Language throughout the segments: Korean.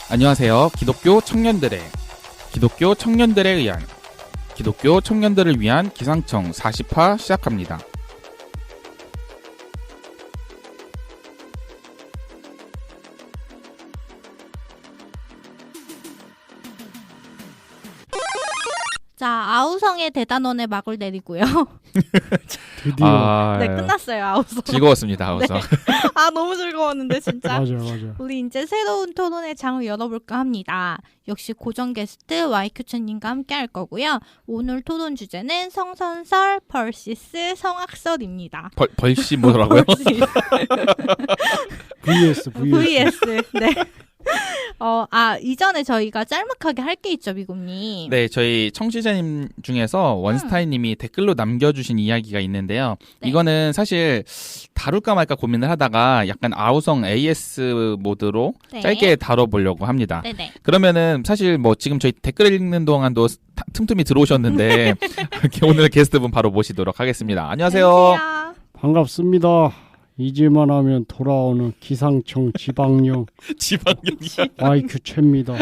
안녕하세요. 기독교 청년들의 기독교 청년들을 위한 기상청 40화 시작합니다. 자, 아우성의 대단원의 막을 내리고요. 드디어. 네, 끝났어요, 아우성. 즐거웠습니다, 아우성. 네. 아, 너무 즐거웠는데, 진짜. 맞아요. 우리 이제 새로운 토론의 장을 열어볼까 합니다. 역시 고정 게스트 YQ천님과 함께 할 거고요. 오늘 토론 주제는 성선설 vs 성악설입니다. 벌씨 뭐더라고요? vs. 네. 이전에 저희가 짤막하게 할 게 있죠, 미국님. 네, 저희 청취자님 중에서 원스타인님이 댓글로 남겨주신 이야기가 있는데요. 네. 이거는 사실 다룰까 말까 고민을 하다가 약간 아우성 AS 모드로 네. 짧게 다뤄보려고 합니다. 네네. 그러면은 사실 뭐 지금 저희 댓글 읽는 동안도 틈틈이 들어오셨는데 오늘 게스트분 바로 모시도록 하겠습니다. 안녕하세요. 반갑습니다. 잊을만 하면 돌아오는 기상청 지방령 YQ 최입니다.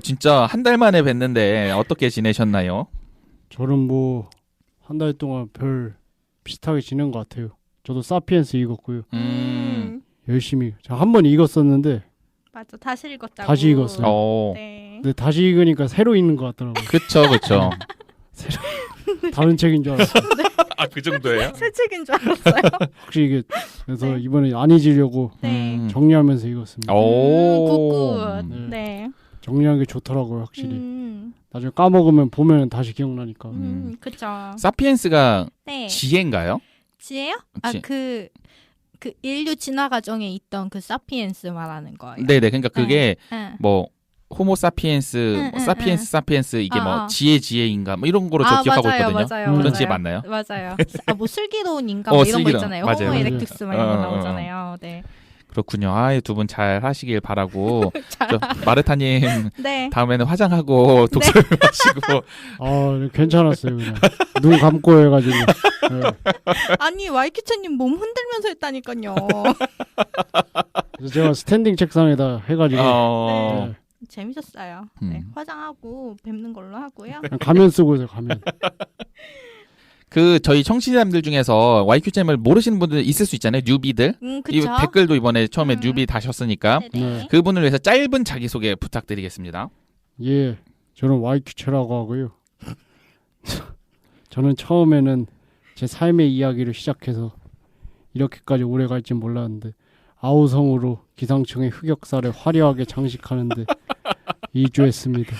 진짜 한 달 만에 뵀는데 어떻게 지내셨나요? 저는 뭐 한 달 동안 별 비슷하게 지낸 것 같아요. 저도 사피엔스 읽었고요. 열심히 한 번 읽었었는데 맞아, 다시 읽었다고. 다시 읽었어요. 네. 근데 다시 읽으니까 새로 읽는 것 같더라고요. 그쵸. 다른 책인 줄 알았어요. 아, 그 정도예요? 새 책인 줄 알았어요. 혹시 이게 그래서 네. 이번에 안 잊으려고 네. 정리하면서 읽었습니다. 굿굿. 네. 네. 정리하는 게 좋더라고요, 확실히. 나중에 까먹으면 보면 다시 기억나니까. 그쵸. 사피엔스가 네. 지혜인가요? 지혜요? 그 인류 진화 과정에 있던 그 사피엔스 말하는 거예요. 네네. 그러니까 그게 응. 뭐 호모 사피엔스, 사피엔스 이게 뭐 지혜인가 뭐 이런 거로 저 기억하고 있거든요. 맞아요. 그런 지혜 맞나요? 맞아요. 뭐 슬기로운인가 뭐 이런 거 있잖아요. 맞아요. 호모 에렉투스 막 이런 거 나오잖아요. 네. 그렇군요. 두 분 잘 하시길 바라고. 마르타님 네. 다음에는 화장하고 독서를 하시고. 괜찮았어요. 그냥. 눈 감고 해가지고. 네. 아니 YQ천님 몸 흔들면서 했다니까요. 그래서 제가 스탠딩 책상에다 해가지고 네. 재밌었어요. 네. 화장하고 뵙는 걸로 하고요. 그냥 가면 쓰고 있어요. 가면. 저희 청취자분들 중에서 YQ잼을 모르시는 분들 있을 수 있잖아요. 뉴비들. 이 댓글도 이번에 처음에 뉴비 다셨으니까 네. 그분을 위해서 짧은 자기소개 부탁드리겠습니다. 예, 저는 YQ채라고 하고요. 저는 처음에는 제 삶의 이야기를 시작해서 이렇게까지 오래 갈지 몰랐는데 아우성으로 기상청의 흑역사를 화려하게 장식하는데 이주했습니다.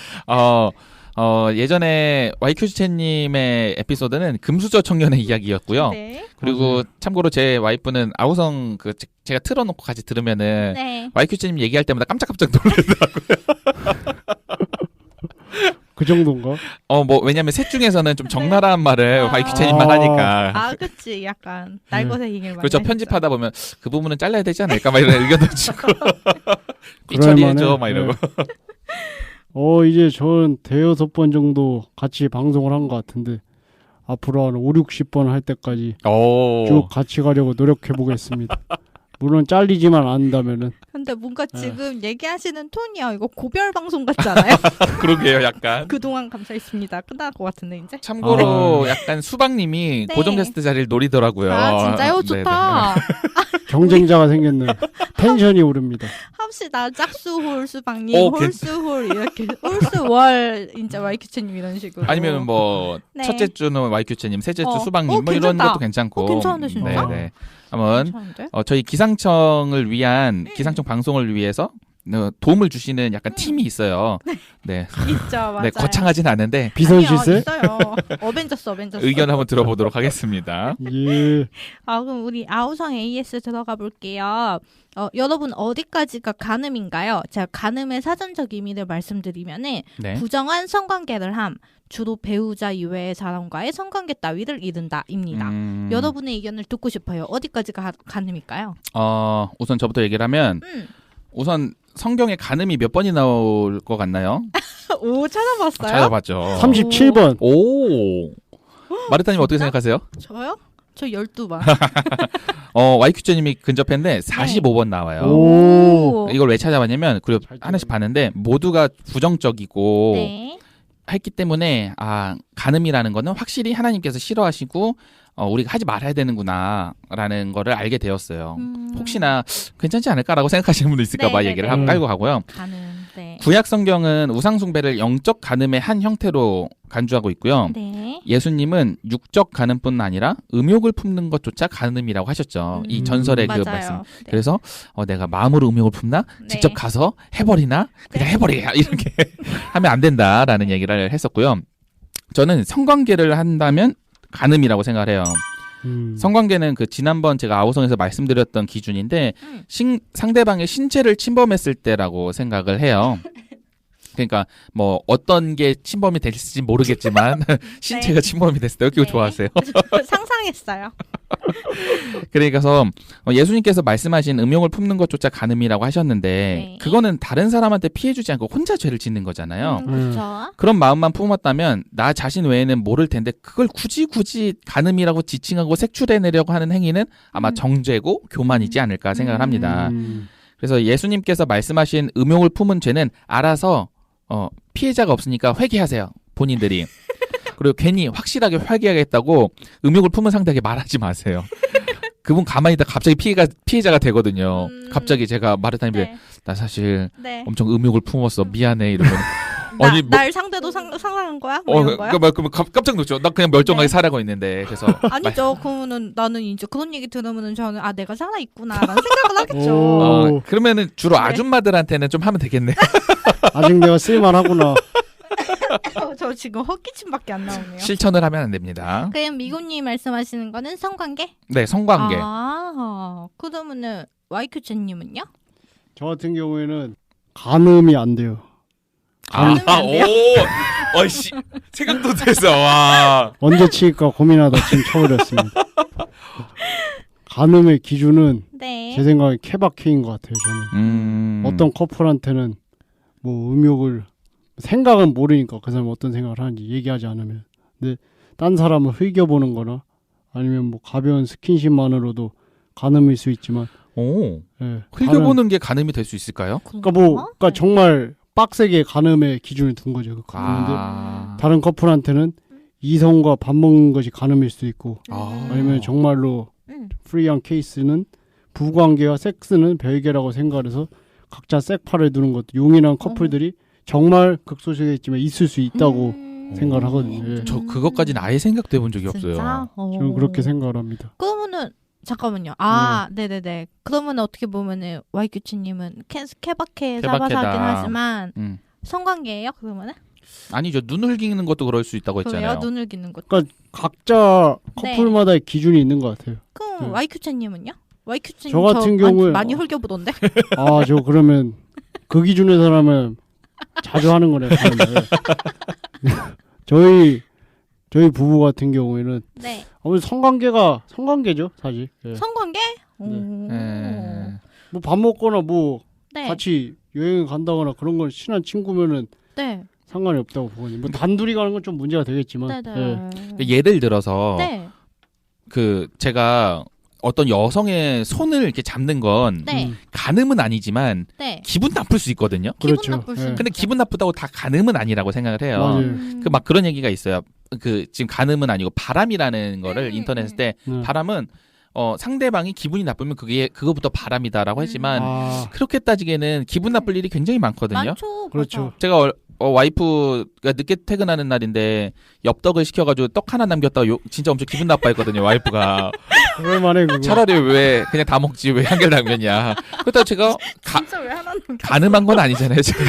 예전에 YQ채님의 에피소드는 금수저 청년의 이야기였고요. 네. 그리고 참고로 제 와이프는 아우성 제가 틀어놓고 같이 들으면은 네. YQ채님 얘기할 때마다 깜짝깜짝 놀라더라고요. 그 정도인가? 뭐 왜냐면 셋 중에서는 좀 적나라한 말을 YQ채님만 하니까. 그치. 약간 날것의 힘을 많이 그렇죠. 편집하다 보면 그 부분은 잘라야 되지 않을까 막 이런 의견도 주고 삐처리해줘 막 이러고. 이제 전 대여섯 번 정도 같이 방송을 한 것 같은데 앞으로 한 5, 60번 할 때까지 쭉 같이 가려고 노력해 보겠습니다. 물론 잘리지만 않는다면은. 근데 뭔가 지금 얘기하시는 톤이요. 이거 고별 방송 같지 않아요? 그러게요, 약간. 그동안 감사했습니다. 끝날 것 같은데 이제. 참고로 약간 수박님이 네. 고정 게스트 자리를 노리더라고요. 진짜요? 좋다. 경쟁자가 생겼네. 텐션이 오릅니다. 합시다. 짝수홀 수박님, 홀수홀 이렇게 홀수월 이제 YQ채님 이런 식으로. 아니면 뭐 네. 첫째 주는 YQ채님, 셋째 주 수박님 뭐 이런 것도 괜찮고. 괜찮은데 진짜? 네네. 한번 저희 기상청을 위한 기상청 방송을 위해서 도움을 주시는 약간 팀이 있어요. 네. 있죠, 맞아요. 네, 거창하진 않은데 비선실세? 있어요. 어벤져스. 의견 한번 들어보도록 하겠습니다. 예. 그럼 우리 아우성 AS 들어가 볼게요. 여러분 어디까지가 간음인가요? 제가 간음의 사전적 의미를 말씀드리면은 부정한 성관계를 함. 주로 배우자 이외의 사람과의 성관계 따위를 이른다입니다. 여러분의 의견을 듣고 싶어요. 어디까지가 간음일까요? 우선 저부터 얘기를 하면 우선 성경에 간음이 몇 번이 나올 것 같나요? 오, 찾아봤어요? 찾아봤죠. 37번. 오. 마르타님 어떻게 생각하세요? 저요? 저 12번. YQ제님이 근접했는데 45번 나와요. 오. 이걸 왜 찾아봤냐면 그리고 하나씩 봤는데 모두가 부정적이고 네. 했기 때문에 간음이라는 거는 확실히 하나님께서 싫어하시고 우리가 하지 말아야 되는구나라는 거를 알게 되었어요. 혹시나 괜찮지 않을까라고 생각하시는 분도 있을까 봐 얘기를 깔고 가고요. 간음. 네. 구약 성경은 우상 숭배를 영적 간음의 한 형태로 간주하고 있고요. 네. 예수님은 육적 간음뿐 아니라 음욕을 품는 것조차 간음이라고 하셨죠. 이 전설의 그 말씀. 네. 그래서 내가 마음으로 음욕을 품나? 직접 가서 해버리나? 그냥 해버리야 이렇게 하면 안 된다라는 얘기를 했었고요. 저는 성관계를 한다면 간음이라고 생각을 해요. 성관계는 그 지난번 제가 아우성에서 말씀드렸던 기준인데 상대방의 신체를 침범했을 때라고 생각을 해요. 그러니까 뭐 어떤 게 침범이 될지 모르겠지만 신체가 침범이 됐을 때 이거 좋아하세요. 상상했어요. 그러니까서 예수님께서 말씀하신 음욕을 품는 것조차 간음이라고 하셨는데 그거는 다른 사람한테 피해주지 않고 혼자 죄를 짓는 거잖아요. 그렇죠. 그런 마음만 품었다면 나 자신 외에는 모를 텐데 그걸 굳이 간음이라고 지칭하고 색출해내려고 하는 행위는 아마 정죄고 교만이지 않을까 생각을 합니다. 그래서 예수님께서 말씀하신 음욕을 품은 죄는 알아서 피해자가 없으니까 회개하세요. 본인들이. 그리고 괜히 확실하게 회개하겠다고 음욕을 품은 상대에게 말하지 마세요. 그분 가만히 있다 갑자기 피해자가 되거든요. 갑자기 제가 마르타님께 나 사실 엄청 음욕을 품었어. 미안해 이러면 날 상대도 상상한 거야? 뭐 이런 거야? 그러면 깜짝 놀죠. 나 그냥 멀쩡하게 살아가고 있는데 그래서 아니죠. 그러면은 나는 이제 그런 얘기 들으면은 저는 내가 살아 있구나라는 생각을 하겠죠. 그러면은 주로 아줌마들한테는 좀 하면 되겠네. 아직 내가 쓸만하구나. 저 지금 헛기침밖에 안 나오네요. 실천을 하면 안 됩니다. 그냥 미군님 말씀하시는 거는 성관계? 네, 성관계. 그러면은 YQ제님은요? 저 같은 경우에는 간음이 안 돼요. 어이씨, 생각도 돼서 와. 언제 칠까 고민하다 지금 쳐버렸습니다. 간음의 기준은 제 생각에 케바케인 것 같아요. 저는 어떤 커플한테는 뭐 음욕을 생각은 모르니까 그 사람 어떤 생각을 하는지 얘기하지 않으면, 근데 딴 사람을 흘겨보는 거나 아니면 뭐 가벼운 스킨십만으로도 간음일 수 있지만 흘겨보는 게 간음이 될 수 있을까요? 그러니까 정말 빡세게 간음의 기준을 둔 거죠. 그런데 다른 커플한테는 이성과 밥 먹는 것이 간음일 수도 있고 아니면 정말로 프리한 케이스는 부관계와 섹스는 별개라고 생각해서 각자 색파를 두는 것도 용인한 커플들이 정말 극소수겠지만 있을 수 있다고 생각을 하거든요. 저 그것까지는 아예 생각도 해본 적이 없어요. 저는 그렇게 생각을 합니다. 그러면은 잠깐만요. 네네네. 그러면 어떻게 보면은 YQ치님은 케바케 사바사긴 하지만 성관계예요? 그러면은? 아니죠. 눈 흘기는 것도 그럴 수 있다고 했잖아요. 그래요? 눈 흘기는 것도. 그러니까 각자 커플마다의 기준이 있는 것 같아요. 그럼 YQ치님은요? YQ치님 저 같은 경우에 많이 흘겨보던데? 저 그러면 그 기준에서라면 자주 하는 거네요. 저희 부부 같은 경우에는 아무래도 성관계죠, 사실. 성관계? 뭐 밥 먹거나 뭐 같이 여행을 간다거나 그런 건 친한 친구면은 상관이 없다고 보거든요. 뭐 단둘이 가는 건 좀 문제가 되겠지만. 예를 들어서 그 제가 어떤 여성의 손을 이렇게 잡는 건 간음은 아니지만 기분 나쁠 수 있거든요. 그렇죠. 근데 기분 나쁘다고 다 간음은 아니라고 생각을 해요. 그 막 그런 얘기가 있어요. 그 지금 간음은 아니고 바람이라는 거를 인터넷에 때 바람은 상대방이 기분이 나쁘면 그거부터 바람이다라고 했지만 그렇게 따지기에는 기분 나쁠 일이 굉장히 많거든요. 많죠. 그렇죠. 제가 와이프가 늦게 퇴근하는 날인데 엽떡을 시켜가지고 떡 하나 남겼다가 진짜 엄청 기분 나빠했거든요. 와이프가. 얼마나 그거. 차라리 왜 그냥 다 먹지 왜 한 개를 남겼냐. 그렇다고 제가 진짜 왜 하나 남겼어? 간음한 건 아니잖아요. 제가.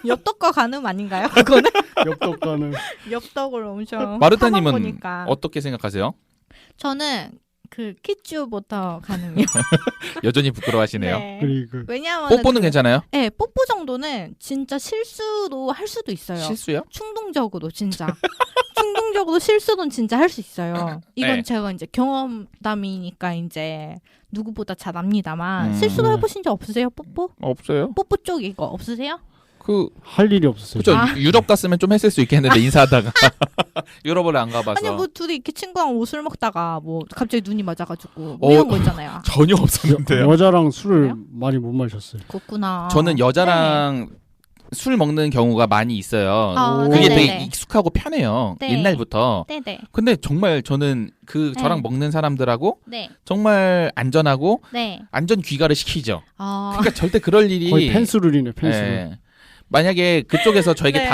엽떡과 간음 아닌가요? 그거는? 엽떡 간음. 엽떡을 엄청. 마르타님은 어떻게 생각하세요? 저는 그 키쭈부터 간음이요. 여전히 부끄러워하시네요. 왜냐하면 뽀뽀는 괜찮아요? 네, 뽀뽀 정도는 진짜 실수도 할 수도 있어요. 실수요? 충동적으로 진짜. 충동적으로 실수는 진짜 할 수 있어요. 이건 제가 이제 경험담이니까 이제 누구보다 잘 압니다만 실수도 해보신 적 없으세요? 뽀뽀? 없어요. 뽀뽀 쪽 이거 없으세요? 할 일이 없었어요. 그렇죠. 유럽 갔으면 좀 했을 수 있겠는데 인사하다가 유럽을 안 가봐서. 아니 뭐 둘이 이렇게 친구랑 술 먹다가 뭐 갑자기 눈이 맞아가지고 뭐 이런 거 있잖아요. 전혀 없었는데요. 여자랑 술을 그래요? 많이 못 마셨어요. 그렇구나. 저는 여자랑 술 먹는 경우가 많이 있어요. 네네네. 그게 되게 익숙하고 편해요. 네. 옛날부터. 네네. 근데 정말 저는 저랑 먹는 사람들하고 네. 정말 안전하고 네. 안전 귀가를 시키죠. 그러니까 절대 그럴 일이 거의 펜스룰이네, 펜스룰. 예. 만약에 그쪽에서 저에게 네.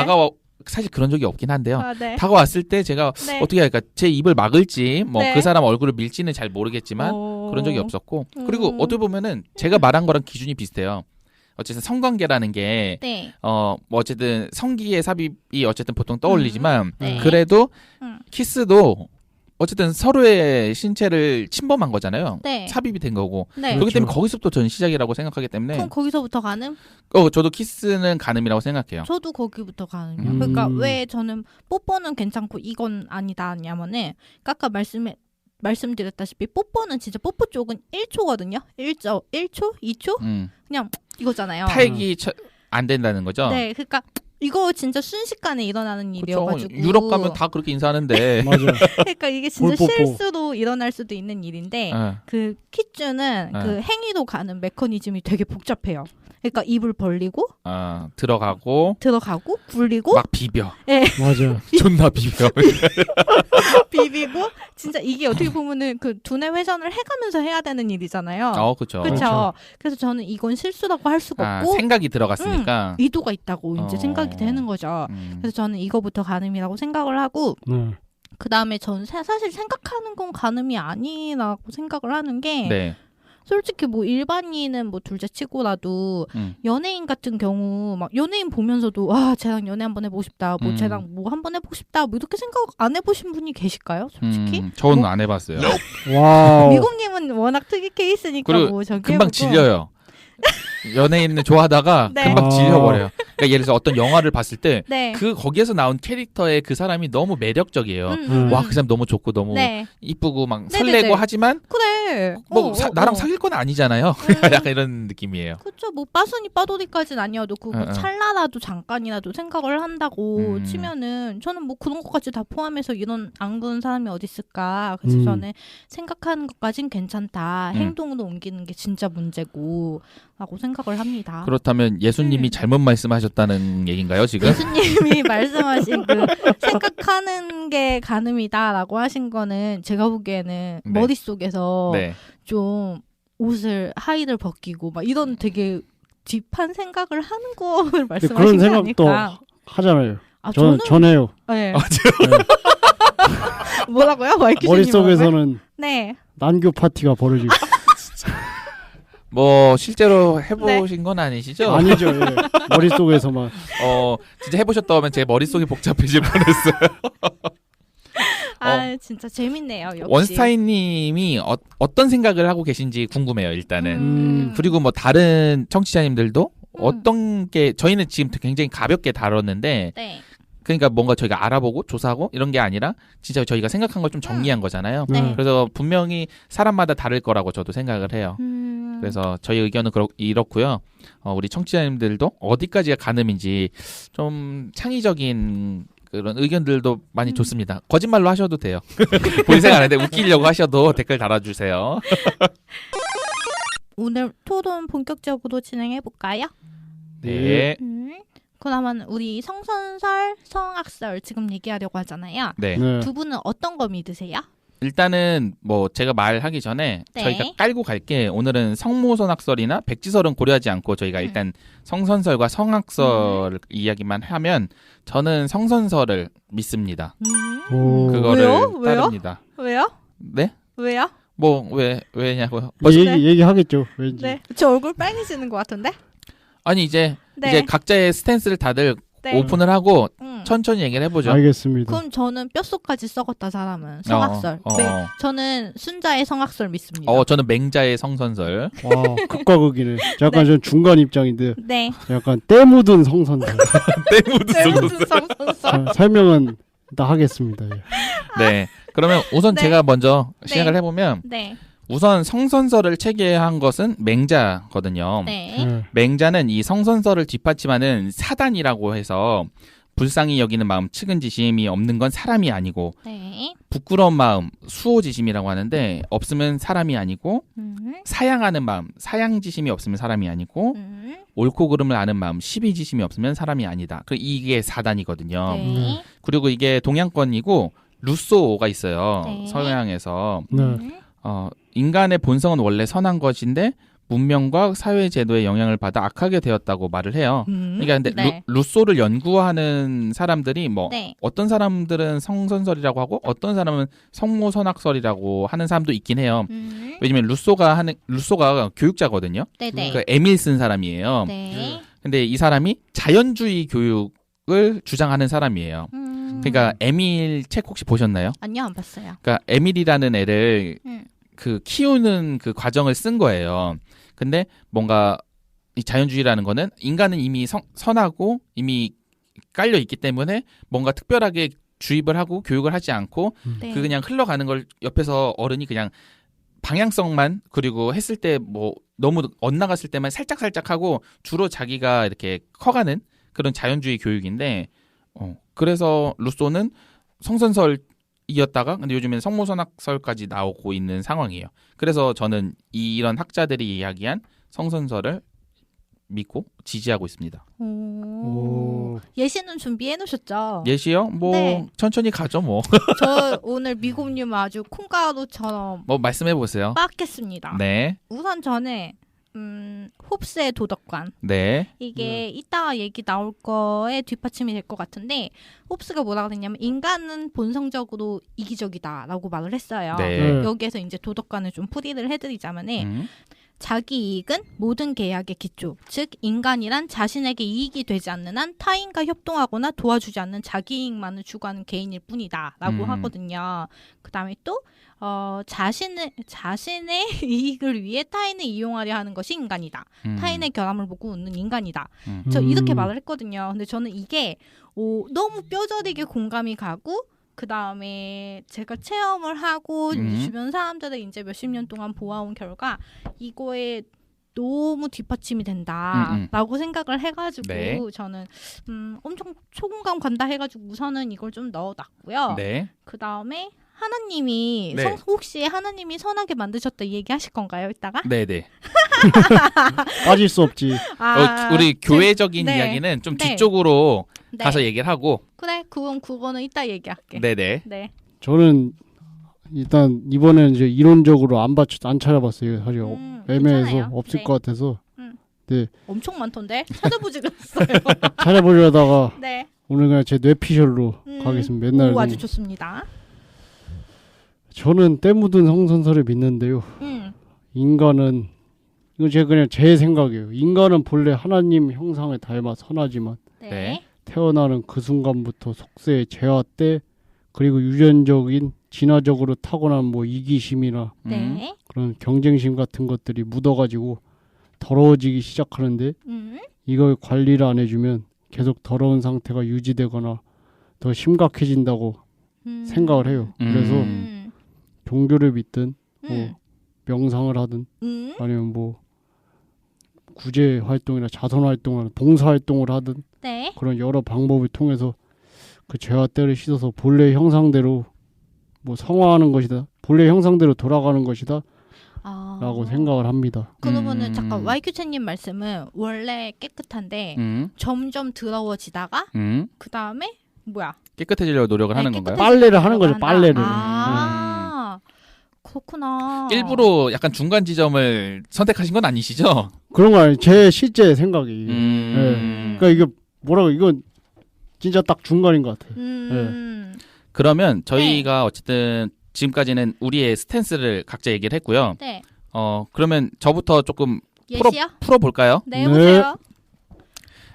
사실 그런 적이 없긴 한데요. 네. 다가왔을 때 제가 네. 어떻게 할까? 제 입을 막을지 뭐 네. 그 사람 얼굴을 밀지는 잘 모르겠지만 그런 적이 없었고 그리고 어떻게 보면은 제가 말한 거랑 기준이 비슷해요. 어쨌든 성관계라는 게 네. 뭐 어쨌든 성기의 삽입이 어쨌든 보통 떠올리지만 네. 그래도 음. 키스도 어쨌든 서로의 신체를 침범한 거잖아요. 네. 삽입이 된 거고. 네. 그렇기 때문에 그렇죠. 거기서부터 저는 시작이라고 생각하기 때문에 그럼 거기서부터 가는? 저도 키스는 가늠이라고 생각해요. 저도 거기부터 가는요. 그러니까 왜 저는 뽀뽀는 괜찮고 이건 아니다냐면은 아까 말씀드렸다시피 뽀뽀는 진짜 뽀뽀 쪽은 1초거든요. 1초, 2초? 그냥 이거잖아요. 타액이 안 된다는 거죠? 네, 그러니까 이거 진짜 순식간에 일어나는 일이어가지고 유럽 가면 다 그렇게 인사하는데 맞아. 그러니까 이게 진짜 볼뽀뽀. 실수로 일어날 수도 있는 일인데 그 키즈는 그 행위도 가는 메커니즘이 되게 복잡해요. 그러니까 입을 벌리고 들어가고 굴리고 막 비벼. 네. 맞아. 존나 비벼. 비비고 진짜 이게 어떻게 보면은 그 두뇌 회전을 해가면서 해야 되는 일이잖아요. 그렇죠. 그렇죠. 그래서 저는 이건 실수라고 할 수가 없고 생각이 들어갔으니까 의도가 있다고 이제 생각이 되는 거죠. 그래서 저는 이거부터 가늠이라고 생각을 하고 그 다음에 저는 사실 생각하는 건 가늠이 아니라고 생각을 하는 게 네. 솔직히 뭐 일반인은 뭐 둘째 치고라도 연예인 같은 경우 막 연예인 보면서도 쟤랑 연애 한번 해보고 싶다, 뭐 쟤랑 뭐 한번 해보고 싶다, 뭐 이렇게 생각 안 해보신 분이 계실까요? 솔직히? 저는 안 해봤어요. 와우. 미국님은 워낙 특이 케이스니까 그리고 뭐 저기 금방 해보고. 질려요. 연예인을 좋아하다가 네. 금방 질려버려요. 그러니까 예를 들어서 어떤 영화를 봤을 때 네. 거기에서 나온 캐릭터의 그 사람이 너무 매력적이에요. 와, 그 사람 너무 좋고 너무 네. 이쁘고 막 네네네. 설레고 하지만 그래. 나랑 사귈 건 아니잖아요. 약간 이런 느낌이에요. 그렇죠. 뭐 빠순이 빠돌이까지는 아니어도 그뭐 찰나라도 잠깐이라도 생각을 한다고 치면은 저는 뭐 그런 것까지 다 포함해서 이런 안 그런 사람이 어디 있을까. 그래서 저는 생각하는 것까진 괜찮다. 행동으로 옮기는 게 진짜 문제고 라고 생각을 합니다. 그렇다면 예수님이 잘못 말씀하셨다는 얘기인가요, 지금? 예수님이 말씀하신 그 생각하는 게 가늠이다라고 하신 거는 제가 보기에는 네. 머릿속에서 네. 좀 옷을 하의를 벗기고 막 이런 되게 딥한 생각을 하는 거를 말씀하신 그런 게 생각도 아닐까. 하잖아요. 저는 전해요. 네. 뭐라고요? 머릿속에서는 네. 난교 파티가 벌어지고. 뭐 실제로 해보신 건 아니시죠? 아니죠. 예. 머릿속에서만. 진짜 해보셨다면 제 머릿속이 복잡해질 뻔했어요. 진짜 재밌네요. 역시. 원스타인님이 어떤 생각을 하고 계신지 궁금해요. 일단은. 그리고 뭐 다른 청취자님들도 어떤 게 저희는 지금 굉장히 가볍게 다뤘는데 네. 그러니까 뭔가 저희가 알아보고 조사하고 이런 게 아니라 진짜 저희가 생각한 걸 좀 정리한 거잖아요. 네. 그래서 분명히 사람마다 다를 거라고 저도 생각을 해요. 그래서 저희 의견은 이렇고요. 우리 청취자님들도 어디까지가 가늠인지 좀 창의적인 그런 의견들도 많이 좋습니다. 거짓말로 하셔도 돼요. 본인 생각 안 하는데 웃기려고 하셔도 댓글 달아주세요. 오늘 토론 본격적으로 진행해 볼까요? 네. 그러면 우리 성선설, 성악설 지금 얘기하려고 하잖아요. 네. 두 분은 어떤 거 믿으세요? 일단은 뭐 제가 말하기 전에 네. 저희가 깔고 갈게 오늘은 성모선악설이나 백지설은 고려하지 않고 저희가 일단 성선설과 성악설 이야기만 하면 저는 성선설을 믿습니다. 그거를 왜요? 따릅니다. 왜요? 네? 왜요? 뭐 왜냐고요? 얘기하겠죠. 왠지. 네. 저 얼굴 빨개지는 것 같은데? 아니 이제 네. 각자의 스탠스를 다들 네. 오픈을 하고 천천히 얘기를 해보죠. 알겠습니다. 그럼 저는 뼛속까지 썩었다 사람은 성악설. 저는 순자의 성악설 믿습니다. 저는 맹자의 성선설. 와, 극과 극이네. 약간 전 중간 입장인데. 네. 약간 때 묻은 성선설. 때 묻은 성선설. 설명은 다 하겠습니다. 예. 네. 그러면 우선 네. 제가 먼저 네. 시작을 해보면 네. 우선 성선설을 체계한 것은 맹자거든요. 네. 맹자는 이 성선설을 뒷받침하는 사단이라고 해서 불쌍히 여기는 마음, 측은지심이 없는 건 사람이 아니고 네. 부끄러운 마음, 수호지심이라고 하는데 없으면 사람이 아니고 사양하는 마음, 사양지심이 없으면 사람이 아니고 옳고 그름을 아는 마음, 시비지심이 없으면 사람이 아니다. 이게 사단이거든요. 네. 그리고 이게 동양권이고 루소가 있어요. 네. 서양에서. 네. 인간의 본성은 원래 선한 것인데 문명과 사회 제도의 영향을 받아 악하게 되었다고 말을 해요. 그러니까 근데 네. 루소를 연구하는 사람들이 네. 어떤 사람들은 성선설이라고 하고 어떤 사람은 성모선악설이라고 하는 사람도 있긴 해요. 왜냐면 루소가 교육자거든요. 네네. 그 에밀 쓴 사람이에요. 네. 근데 이 사람이 자연주의 교육을 주장하는 사람이에요. 그러니까 에밀 책 혹시 보셨나요? 아니요, 안 봤어요. 그러니까 에밀이라는 애를 키우는 그 과정을 쓴 거예요. 근데 뭔가 이 자연주의라는 거는 인간은 이미 선하고 이미 깔려 있기 때문에 뭔가 특별하게 주입을 하고 교육을 하지 않고 네. 그 그냥 흘러가는 걸 옆에서 어른이 그냥 방향성만 그리고 했을 때 뭐 너무 엇나갔을 때만 살짝 하고 주로 자기가 이렇게 커가는 그런 자연주의 교육인데 그래서 루소는 성선설이었다가 근데 요즘엔 성모선악설까지 나오고 있는 상황이에요. 그래서 저는 이런 학자들이 이야기한 성선설을 믿고 지지하고 있습니다. 예시는 준비해 놓으셨죠? 예시요? 네. 천천히 가죠 뭐. 저 오늘 미국님 아주 콩가루처럼 말씀해 보세요. 빡겠습니다. 네. 우선 저는 홉스의 도덕관. 네. 이게 이따가 얘기 나올 거에 뒷받침이 될 것 같은데 홉스가 뭐라고 했냐면 인간은 본성적으로 이기적이다라고 말을 했어요. 네. 여기에서 이제 도덕관을 좀 풀이를 해드리자면은 자기 이익은 모든 계약의 기초. 즉 인간이란 자신에게 이익이 되지 않는 한 타인과 협동하거나 도와주지 않는 자기 이익만을 추구하는 개인일 뿐이다 라고 하거든요. 그 다음에 또 자신의 이익을 위해 타인을 이용하려 하는 것이 인간이다. 타인의 결함을 보고 웃는 인간이다. 저 이렇게 말을 했거든요. 근데 저는 이게 너무 뼈저리게 공감이 가고 그 다음에 제가 체험을 하고 주변 사람들을 이제 몇십 년 동안 보아온 결과 이거에 너무 뒷받침이 된다라고 생각을 해가지고 네. 저는 엄청 초공감 간다 해가지고 우선은 이걸 좀 넣어놨고요. 네. 그 다음에 하나님이 네. 혹시 하나님이 선하게 만드셨다 얘기하실 건가요? 이따가? 네네. 빠질 수 없지. 우리 교회적인 네. 이야기는 좀 네. 뒤쪽으로 네. 가서 얘기를 하고. 그래, 그거는 이따 얘기할게. 네네. 네. 저는 일단 이번에는 이제 이론적으로 안 찾아봤어요. 사실 애매해서 괜찮아요. 없을 네. 것 같아서. 네. 엄청 많던데 찾아보지도 않았어요. 찾아보려다가 네. 오늘 그냥 제 뇌피셜로 가겠습니다. 맨날 오, 아주 좋습니다. 저는 때 묻은 성선설을 믿는데요. 인간은 이거 제가 그냥 제 생각이에요. 인간은 본래 하나님 형상을 닮아 선하지만 네. 태어나는 그 순간부터 속세의 재화 때 그리고 유전적인 진화적으로 타고난 뭐 이기심이나 네. 그런 경쟁심 같은 것들이 묻어가지고 더러워지기 시작하는데 이걸 관리를 안 해주면 계속 더러운 상태가 유지되거나 더 심각해진다고 생각을 해요. 그래서 종교를 믿든 뭐 명상을 하든 아니면 뭐 구제 활동이나 자선 활동이나 봉사 활동을 하든 네. 그런 여러 방법을 통해서 그 죄와 때를 씻어서 본래 형상대로 뭐 성화하는 것이다. 본래 형상대로 돌아가는 것이다. 라고 생각을 합니다. 그러면은 잠깐 YQ채님 말씀은 원래 깨끗한데 점점 더러워지다가 그 다음에 뭐야? 깨끗해지려고 노력을 하는 건가요? 빨래를 하는 거죠. 빨래를. 그렇구나. 일부러 약간 중간 지점을 선택하신 건 아니시죠? 그런 거 아니에요. 제 실제 생각이. 네. 그러니까 이거 이건 진짜 딱 중간인 것 같아요. 네. 그러면 저희가 어쨌든 지금까지는 우리의 스탠스를 각자 얘기를 했고요. 네. 그러면 저부터 조금 예시요? 풀어볼까요? 네, 해보세요.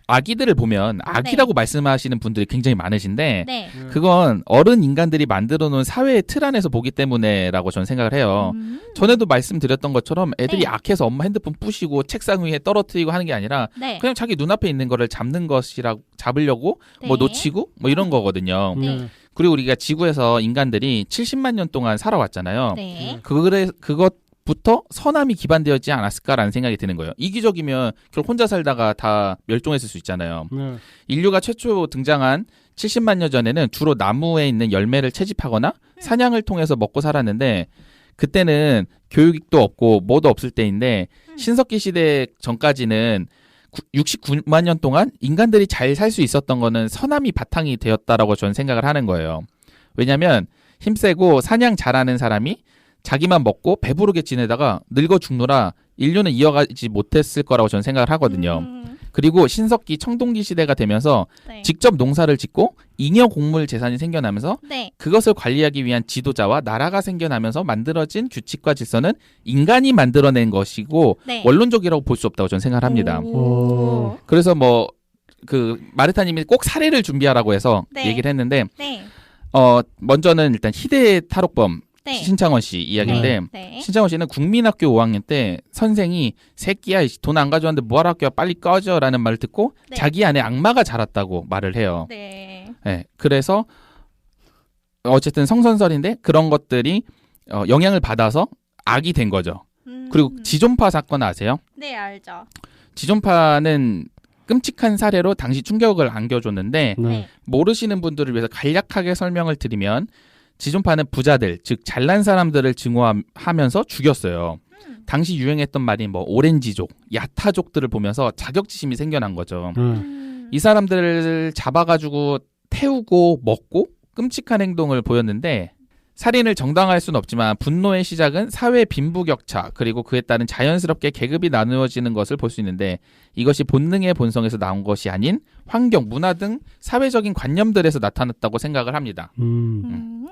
아기들을 보면 아기라고 말씀하시는 분들이 굉장히 많으신데 네. 그건 어른 인간들이 만들어 놓은 사회의 틀 안에서 보기 때문에라고 저는 생각을 해요. 전에도 말씀드렸던 것처럼 애들이 네. 악해서 엄마 핸드폰 부시고 책상 위에 떨어뜨리고 하는 게 아니라 네. 그냥 자기 눈앞에 있는 거를 잡으려고 네. 뭐 놓치고 뭐 이런 거거든요. 네. 그리고 우리가 지구에서 인간들이 70만 년 동안 살아왔잖아요. 네. 그것 부터 선함이 기반되었지 않았을까라는 생각이 드는 거예요. 이기적이면 결국 혼자 살다가 다 멸종했을 수 있잖아요. 네. 인류가 최초 등장한 70만 년 전에는 주로 나무에 있는 열매를 채집하거나 사냥을 통해서 먹고 살았는데 그때는 교육도 없고 뭐도 없을 때인데 신석기 시대 전까지는 69만 년 동안 인간들이 잘 살 수 있었던 거는 선함이 바탕이 되었다라고 저는 생각을 하는 거예요. 왜냐하면 힘세고 사냥 잘하는 사람이 자기만 먹고 배부르게 지내다가 늙어 죽느라 인류는 이어가지 못했을 거라고 저는 생각을 하거든요. 그리고 신석기 청동기 시대가 되면서 네. 직접 농사를 짓고 잉여 곡물 재산이 생겨나면서 네. 그것을 관리하기 위한 지도자와 나라가 생겨나면서 만들어진 규칙과 질서는 인간이 만들어낸 것이고 네. 원론적이라고 볼 수 없다고 저는 생각을 합니다. 오. 그래서 뭐 그 마르타님이 꼭 사례를 준비하라고 해서 네. 얘기를 했는데 네. 먼저는 일단 희대의 탈옥범 네. 신창원 씨 이야기인데 네. 신창원 씨는 국민학교 5학년 때 선생이 새끼야 돈 안 가져왔는데 뭐하러 학교야 빨리 꺼져라는 말을 듣고 네. 자기 안에 악마가 자랐다고 말을 해요. 네. 네, 그래서 어쨌든 성선설인데 그런 것들이 영향을 받아서 악이 된 거죠. 그리고 지존파 사건 아세요? 네, 알죠. 지존파는 끔찍한 사례로 당시 충격을 안겨줬는데 네. 모르시는 분들을 위해서 간략하게 설명을 드리면 지존파는 부자들, 즉 잘난 사람들을 증오하면서 죽였어요. 당시 유행했던 말이 뭐 오렌지족, 야타족들을 보면서 자격지심이 생겨난 거죠. 이 사람들을 잡아가지고 태우고 먹고 끔찍한 행동을 보였는데 살인을 정당화할 수는 없지만 분노의 시작은 사회 빈부격차 그리고 그에 따른 자연스럽게 계급이 나누어지는 것을 볼 수 있는데 이것이 본능의 본성에서 나온 것이 아닌 환경, 문화 등 사회적인 관념들에서 나타났다고 생각을 합니다.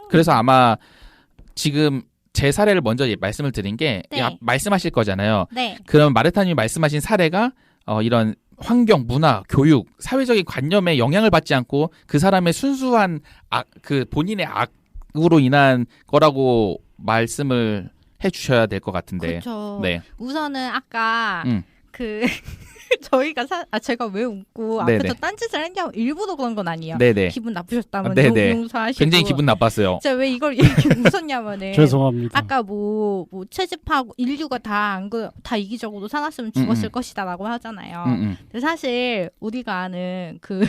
그래서 아마 지금 제 사례를 먼저 말씀을 드린 게 네. 말씀하실 거잖아요. 네. 그럼 마르타님이 말씀하신 사례가 이런 환경, 문화, 교육, 사회적인 관념에 영향을 받지 않고 그 사람의 순수한 그 본인의 악으로 인한 거라고 말씀을 해주셔야 될 것 같은데. 그렇죠. 네. 우선은 아까 그 저희가 제가 왜 웃고 네네. 앞에서 딴짓을 했냐고 일부러 그런 건 아니에요. 네네. 기분 나쁘셨다면 네네. 용서하시고. 굉장히 기분 나빴어요. 제가 왜 이걸 이렇게 웃었냐면은 죄송합니다. 아까 뭐 채집하고 인류가 다 이기적으로 살았으면 죽었을 것이다라고 하잖아요. 근데 사실 우리가 아는 그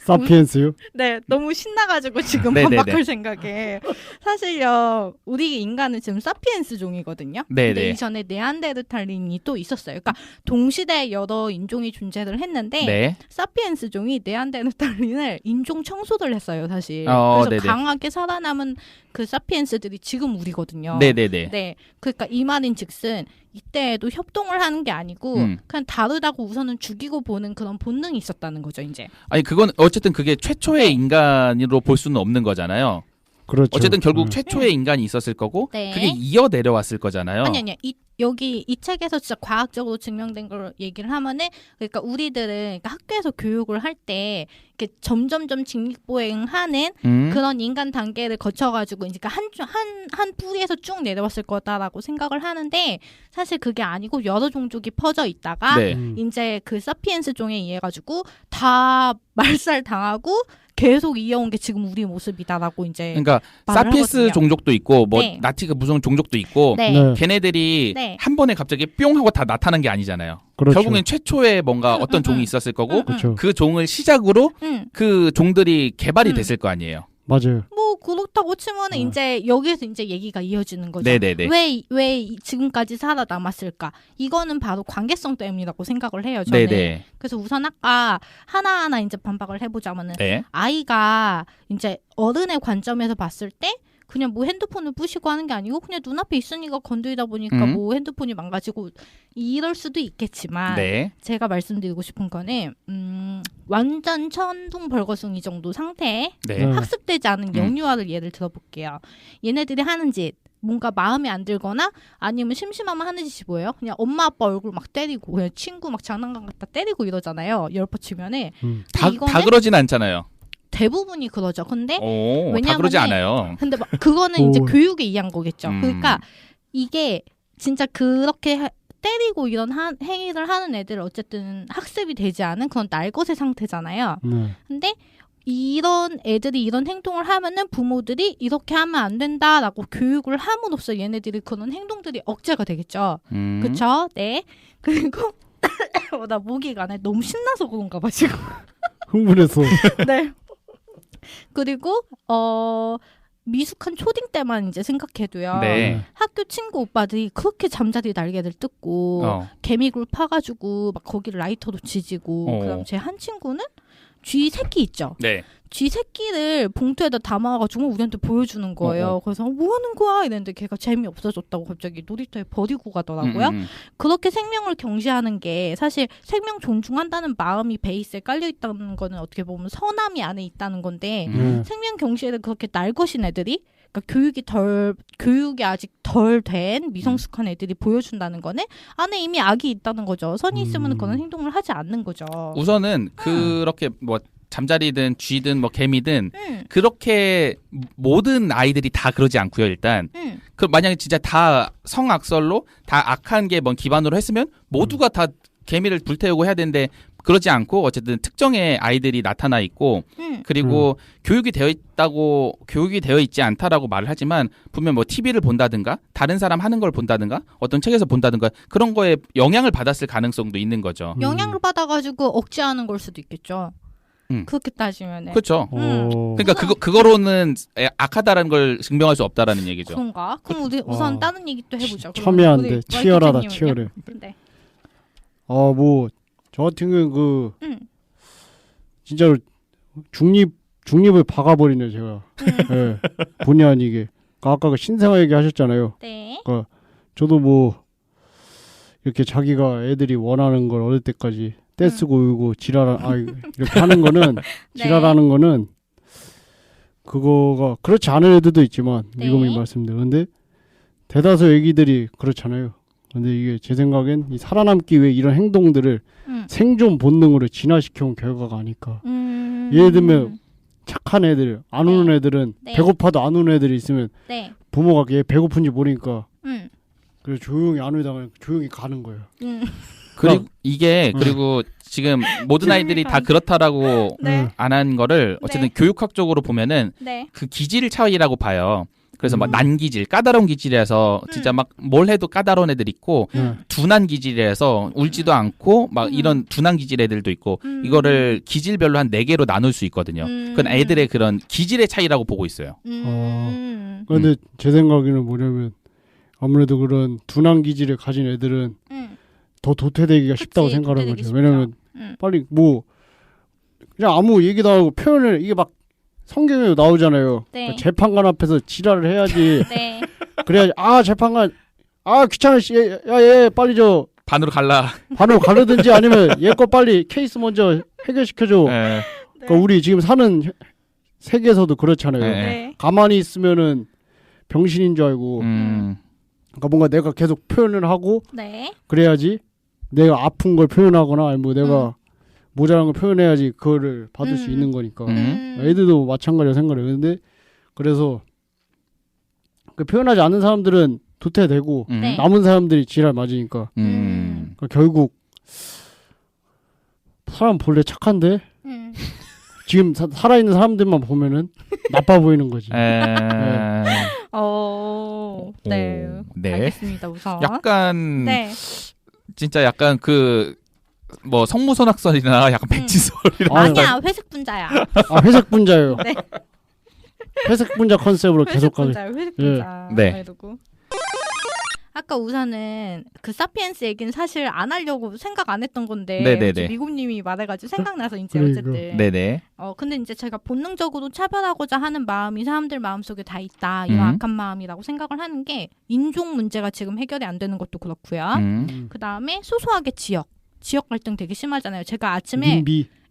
사피엔스요? 네, 너무 신나가지고 지금 네네네. 반박할 생각에 사실요 우리 인간은 지금 사피엔스 종이거든요. 네네. 근데 이전에 네안데르탈린이 또 있었어요. 그러니까 동시대에 여러 인종이 존재를 했는데 네. 사피엔스 종이 네안데르탈린을 인종 청소를 했어요, 사실. 그래서 네네. 강하게 살아남은 그 사피엔스들이 지금 우리거든요. 네네네. 네, 그러니까 이 말인즉슨 이때에도 협동을 하는 게 아니고 그냥 다르다고 우선은 죽이고 보는 그런 본능이 있었다는 거죠, 이제. 아니 그건 어쨌든 그게 최초의 인간으로 볼 수는 없는 거잖아요. 그렇죠. 어쨌든 결국 최초의 인간이 있었을 거고 네. 그게 이어 내려왔을 거잖아요. 아니 여기 이 책에서 진짜 과학적으로 증명된 걸 얘기를 하면은 그러니까 우리들은 그러니까 학교에서 교육을 할 때 이렇게 점점점 직립보행하는 그런 인간 단계를 거쳐가지고 이제 한 뿌리에서 쭉 내려왔을 거다라고 생각을 하는데 사실 그게 아니고 여러 종족이 퍼져 있다가 네. 이제 그 사피엔스 종에 의해 가지고 다 말살 당하고 계속 이어온 게 지금 우리 모습이다라고 이제 그러니까 말을 사피스 하거든요. 종족도 있고 뭐 네. 나티가 무슨 종족도 있고 네. 네. 걔네들이 네. 한 번에 갑자기 뿅 하고 다 나타난 게 아니잖아요. 그렇죠. 결국엔 최초에 뭔가 어떤 종이 있었을 거고 그렇죠. 그 종을 시작으로 그 종들이 개발이 됐을 거 아니에요. 맞아요. 뭐 그렇다고 치면은 이제 여기에서 이제 얘기가 이어지는 거죠. 네네네. 왜 지금까지 살아남았을까? 이거는 바로 관계성 때문이라고 생각을 해요. 저는. 네네. 그래서 우선 아까 하나하나 이제 반박을 해보자면은 네. 아이가 이제 어른의 관점에서 봤을 때 그냥 뭐 핸드폰을 부시고 하는 게 아니고 그냥 눈앞에 있으니까 건드리다 보니까 뭐 핸드폰이 망가지고 이럴 수도 있겠지만 네. 제가 말씀드리고 싶은 거는 완전 천둥벌거숭이 정도 상태에 네. 학습되지 않은 영유아를 예를 들어볼게요. 얘네들이 하는 짓 뭔가 마음에 안 들거나 아니면 심심하면 하는 짓이 뭐예요? 그냥 엄마 아빠 얼굴 막 때리고 그냥 친구 막 장난감 갖다 때리고 이러잖아요. 열퍼치면은 다 그러진 않잖아요. 대부분이 그러죠. 근데 다 그러지 않아요. 근데 막 그거는 이제 교육에 의한 거겠죠. 그러니까 이게 진짜 그렇게 때리고 이런 행위를 하는 애들 어쨌든 학습이 되지 않은 그런 날것의 상태잖아요. 근데 이런 애들이 이런 행동을 하면은 부모들이 이렇게 하면 안 된다라고 교육을 함으로써 얘네들이 그런 행동들이 억제가 되겠죠. 그쵸? 네. 그리고 나 모기가 나 너무 신나서 그런가 봐 지금. 흥분해서. 네. 그리고 미숙한 초딩 때만 이제 생각해도요. 네. 학교 친구 오빠들이 그렇게 잠자리 날개를 뜯고 개미굴 파가지고 막 거기를 라이터로 지지고 그다음 제 한 친구는 쥐 새끼 있죠. 네. 쥐 새끼를 봉투에다 담아가지고 우리한테 보여주는 거예요. 그래서 뭐 하는 거야? 이랬는데 걔가 재미없어졌다고 갑자기 놀이터에 버리고 가더라고요. 그렇게 생명을 경시하는 게 사실 생명 존중한다는 마음이 베이스에 깔려있다는 거는 어떻게 보면 선함이 안에 있다는 건데 생명 경시에는 그렇게 날것인 애들이 그러니까 교육이 아직 덜 된 미성숙한 애들이 보여준다는 거는 안에 이미 악이 있다는 거죠. 선이 있으면 그런 행동을 하지 않는 거죠. 우선은 그렇게 뭐 잠자리든 쥐든 뭐 개미든 그렇게 모든 아이들이 다 그러지 않고요. 일단 그 만약에 진짜 다 성악설로 다 악한 게 뭔 기반으로 했으면 모두가 다 개미를 불태우고 해야 되는데 그러지 않고 어쨌든 특정의 아이들이 나타나 있고 그리고 교육이 되어 있지 않다라고 말을 하지만 분명 뭐 TV를 본다든가 다른 사람 하는 걸 본다든가 어떤 책에서 본다든가 그런 거에 영향을 받았을 가능성도 있는 거죠. 영향을 받아가지고 억제하는 걸 수도 있겠죠. 그렇게 따지면. 그렇죠. 그러니까 그거로는 악하다라는 걸 증명할 수 없다라는 얘기죠. 그런가? 그럼 우리 우선 다른 얘기 또 해보죠. 첨예한데 치열하다 치열해. 네. 뭐 저 같은 경우는 진짜로 중립을 박아버리네 제가. 네. 본의 아니게. 아까 그 신생아 얘기 하셨잖아요. 네. 그러니까 저도 뭐 이렇게 자기가 애들이 원하는 걸 얻을 때까지 떼쓰고 울고 이렇게 하는 거는 지랄하는 거는 그거가 그렇지 않은 애들도 있지만 미국이 말씀대로 근데 대다수 애기들이 그렇잖아요. 근데 이게 제 생각엔 이 살아남기 위해 이런 행동들을 생존 본능으로 진화시켜온 결과가 아닐까. 예를 들면 착한 애들 안 우는 애들은 배고파도 안 우는 애들이 있으면 부모가 얘 배고픈지 모르니까 그래서 조용히 안 울다가 조용히 가는 거예요. 그리고 그리고 지금 모든 아이들이 다 그렇다라고 안 한 거를 어쨌든 교육학적으로 보면은 그 기질 차이라고 봐요. 그래서 막 난기질, 까다로운 기질이라서 진짜 막 뭘 해도 까다로운 애들 있고 둔한 기질이라서 울지도 않고 막 이런 둔한 기질 애들도 있고 이거를 기질별로 한 4개로 나눌 수 있거든요. 그건 애들의 그런 기질의 차이라고 보고 있어요. 그런데 제 생각에는 뭐냐면 아무래도 그런 둔한 기질을 가진 애들은 더 도태되기가 쉽다고 생각하는 거죠. 왜냐면 빨리 뭐 그냥 아무 얘기도 하고 표현을 이게 막 성경에 나오잖아요. 그러니까 재판관 앞에서 지랄을 해야지. 그래야지 재판관 귀찮아 얘 빨리 반으로 가르든지 아니면 얘 거 빨리 케이스 먼저 해결시켜줘. 그러니까 우리 지금 사는 세계에서도 그렇잖아요. 가만히 있으면은 병신인 줄 알고 그러니까 뭔가 내가 계속 표현을 하고 그래야지 내가 아픈 걸 표현하거나 아니면 뭐 내가 모자란 걸 표현해야지 그거를 받을 수 있는 거니까 애들도 마찬가지로 생각해요. 근데 그래서 그 표현하지 않는 사람들은 도태되고 남은 사람들이 지랄 맞으니까 그러니까 결국 사람 본래 착한데 지금 살아있는 사람들만 보면은 나빠 보이는 거지. 알겠습니다. 우선 약간 진짜 약간 뭐 성무선악설이나 약간 백지설이나 아니야 회색 분자야. 회색 분자예요. 회색 분자 컨셉으로 계속 가요. 회색 분자. 아까 우선은 그 사피엔스 얘기는 사실 안 하려고 생각 안 했던 건데 미국님이 말해가지고 생각나서 이제 어쨌든 근데 이제 제가 본능적으로 차별하고자 하는 마음이 사람들 마음속에 다 있다 이런 악한 마음이라고 생각을 하는 게 인종 문제가 지금 해결이 안 되는 것도 그렇고요. 그 다음에 소소하게 지역 갈등 되게 심하잖아요. 제가 아침에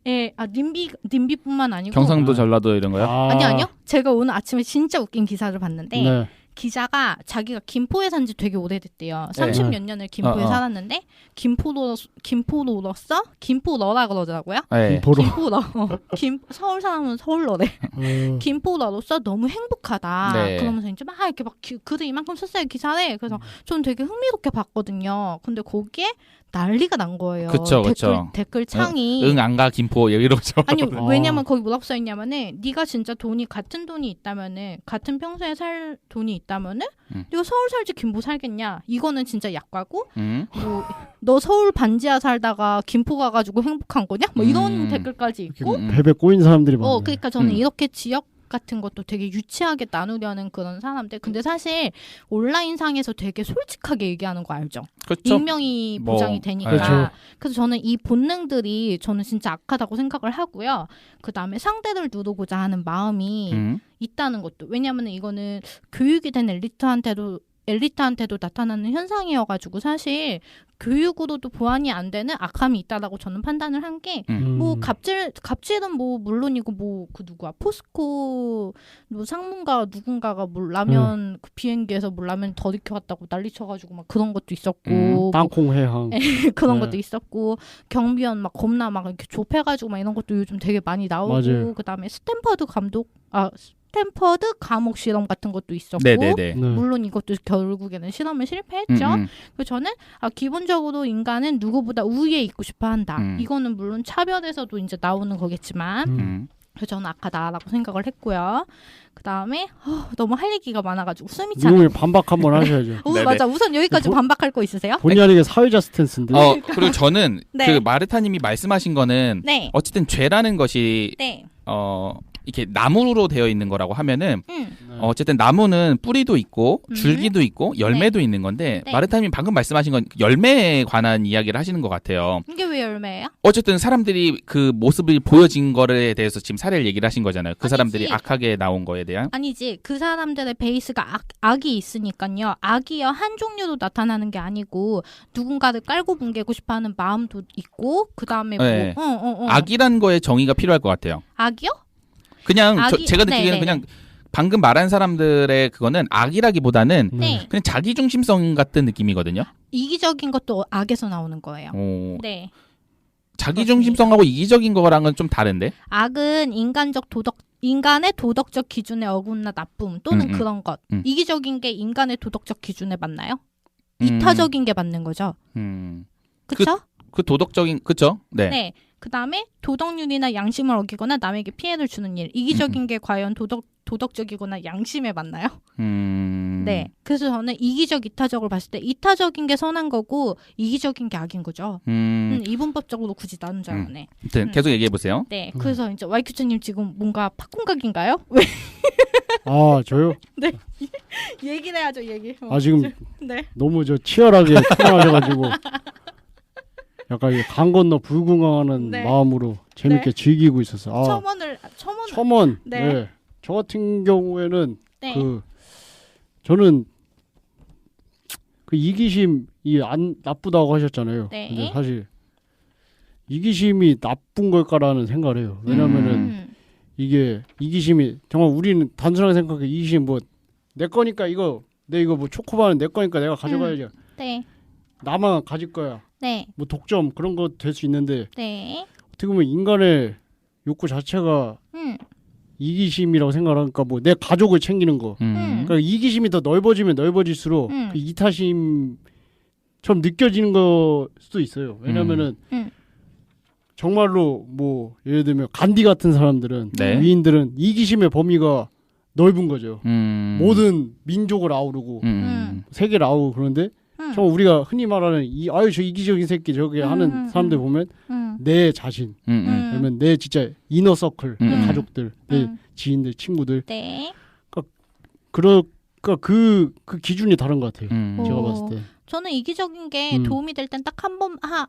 님비 님비뿐만 아니고 경상도 전라도 이런 거요? 아니요. 제가 오늘 아침에 진짜 웃긴 기사를 봤는데 기자가 자기가 김포에 산 지 되게 오래됐대요. 30몇 년을 김포에 살았는데 김포로서 김포러라 그러더라고요. 네. 김포러. 서울 사람은 서울러래. 김포러로서 너무 행복하다. 네. 그러면서 이제 막 이렇게 막 글을 이만큼 썼어요, 기사에. 그래서 저는 되게 흥미롭게 봤거든요. 근데 거기에 난리가 난 거예요. 그쵸. 댓글 창이. 안 가 김포 이러죠. 아니 왜냐면 거기 뭐라고 써 있냐면은 네가 진짜 같은 돈이 있다면은 같은 평소에 살 돈이 있다면은 네가 서울 살지 김포 살겠냐? 이거는 진짜 약과고. 뭐 너 서울 반지하 살다가 김포 가가지고 행복한 거냐? 뭐 이런 댓글까지 있고. 배배 꼬인 사람들이 많아요. 그러니까 저는 이렇게 지역 같은 것도 되게 유치하게 나누려는 그런 사람들. 근데 사실 온라인상에서 되게 솔직하게 얘기하는 거 알죠? 그렇죠. 익명이 보장이 되니까. 그렇죠. 그래서 저는 이 본능들이 저는 진짜 악하다고 생각을 하고요. 그다음에 상대를 누르고자 하는 마음이 있다는 것도. 왜냐하면 이거는 교육이 된 엘리트한테도 나타나는 현상이어가지고 사실 교육으로도 보완이 안 되는 악함이 있다라고 저는 판단을 한 게 뭐 갑질은 뭐 물론이고 뭐 그 누구야 포스코 뭐 상무가 누군가가 뭐 라면 그 비행기에서 뭐 라면 더 익혀왔다고 난리쳐가지고 막 그런 것도 있었고 땅콩 해항 그런 것도 있었고 경비원 막 겁나 막 이렇게 좁혀가지고 막 이런 것도 요즘 되게 많이 나오고 맞아요. 그다음에 스탠퍼드 감옥 실험 같은 것도 있었고 네네네. 물론 이것도 결국에는 실험에 실패했죠. 그래서 저는 기본적으로 인간은 누구보다 우위에 있고 싶어한다. 이거는 물론 차별에서도 이제 나오는 거겠지만 그래서 저는 악하다라고 생각을 했고요. 그 다음에 너무 할 얘기가 많아가지고 숨이 차네. 이용을 반박 한번 하셔야죠. 맞아. 우선 여기까지 반박할 거 있으세요? 본의 아니게 사회자 스탠스인데. 그리고 저는 네. 그 마르타님이 말씀하신 거는 네. 어쨌든 죄라는 것이 네. 이렇게 나무로 되어 있는 거라고 하면은 어쨌든 나무는 뿌리도 있고 줄기도 있고 열매도 있는 건데 마르타님이 방금 말씀하신 건 열매에 관한 이야기를 하시는 것 같아요. 이게 왜 열매예요? 어쨌든 사람들이 그 모습이 보여진 거에 대해서 지금 사례를 얘기를 하신 거잖아요. 그 아니지. 사람들이 악하게 나온 거에 대한. 아니지. 그 사람들의 베이스가 악이 있으니까요. 악이요 한 종류로 나타나는 게 아니고 누군가를 깔고 뭉개고 싶어하는 마음도 있고 그 다음에 네. 뭐 악이란 거에 정의가 필요할 것 같아요. 악이요? 그냥 제가 느끼기에는 그냥 방금 말한 사람들의 그거는 악이라기보다는 그냥 자기중심성 같은 느낌이거든요. 이기적인 것도 악에서 나오는 거예요. 네. 자기중심성하고 이기적인 거랑은 좀 다른데? 악은 인간의 도덕적 기준에 어긋나 나쁨 또는 그런 것. 이기적인 게 인간의 도덕적 기준에 맞나요? 이타적인 게 맞는 거죠. 그쵸? 그 도덕적인 그쵸? 네. 네. 그 다음에 도덕률이나 양심을 어기거나 남에게 피해를 주는 일. 이기적인 게 과연 도덕적이거나 양심에 맞나요? 네. 그래서 저는 이기적, 이타적을 봤을 때 이타적인 게 선한 거고 이기적인 게 악인 거죠. 이분법적으로 굳이 나눈 줄 알았네. 계속 얘기해 보세요. 네. 그래서 이제 YQ처님 지금 뭔가 팝콘각인가요? 왜? 저요? 네. 얘기를 해야죠, 얘기. 지금 네. 너무 치열하게 표현하셔가지고 약간 강 건너 불궁하는 마음으로 재밌게 즐기고 있었어요. 첨언. 네. 저 같은 경우에는 저는 그 이기심이 안 나쁘다고 하셨잖아요. 네. 근데 사실 이기심이 나쁜 걸까라는 생각을 해요. 왜냐면은 이게 이기심이 정말 우리는 단순하게 생각해 이기심 뭐 내 거니까 이거 뭐 초코바는 내 거니까 내가 가져가야지. 네. 나만 가질 거야. 네. 뭐 독점 그런 거 될 수 있는데 네. 어떻게 보면 인간의 욕구 자체가 이기심이라고 생각하니까 뭐 내 가족을 챙기는 거. 그러니까 이기심이 더 넓어지면 넓어질수록 그 이타심처럼 느껴지는 걸 수도 있어요. 왜냐면은 정말로 뭐 예를 들면 간디 같은 사람들은 위인들은 이기심의 범위가 넓은 거죠. 모든 민족을 아우르고 세계를 아우르고 그런데 정말 우리가 흔히 말하는 저 이기적인 새끼 저게 하는 사람들 보면 내 자신 아니면 내 진짜 이너 서클 내 가족들 내 지인들 친구들 그러니까 그 기준이 다른 것 같아요. 제가 봤을 때. 저는 이기적인 게 도움이 될 땐 딱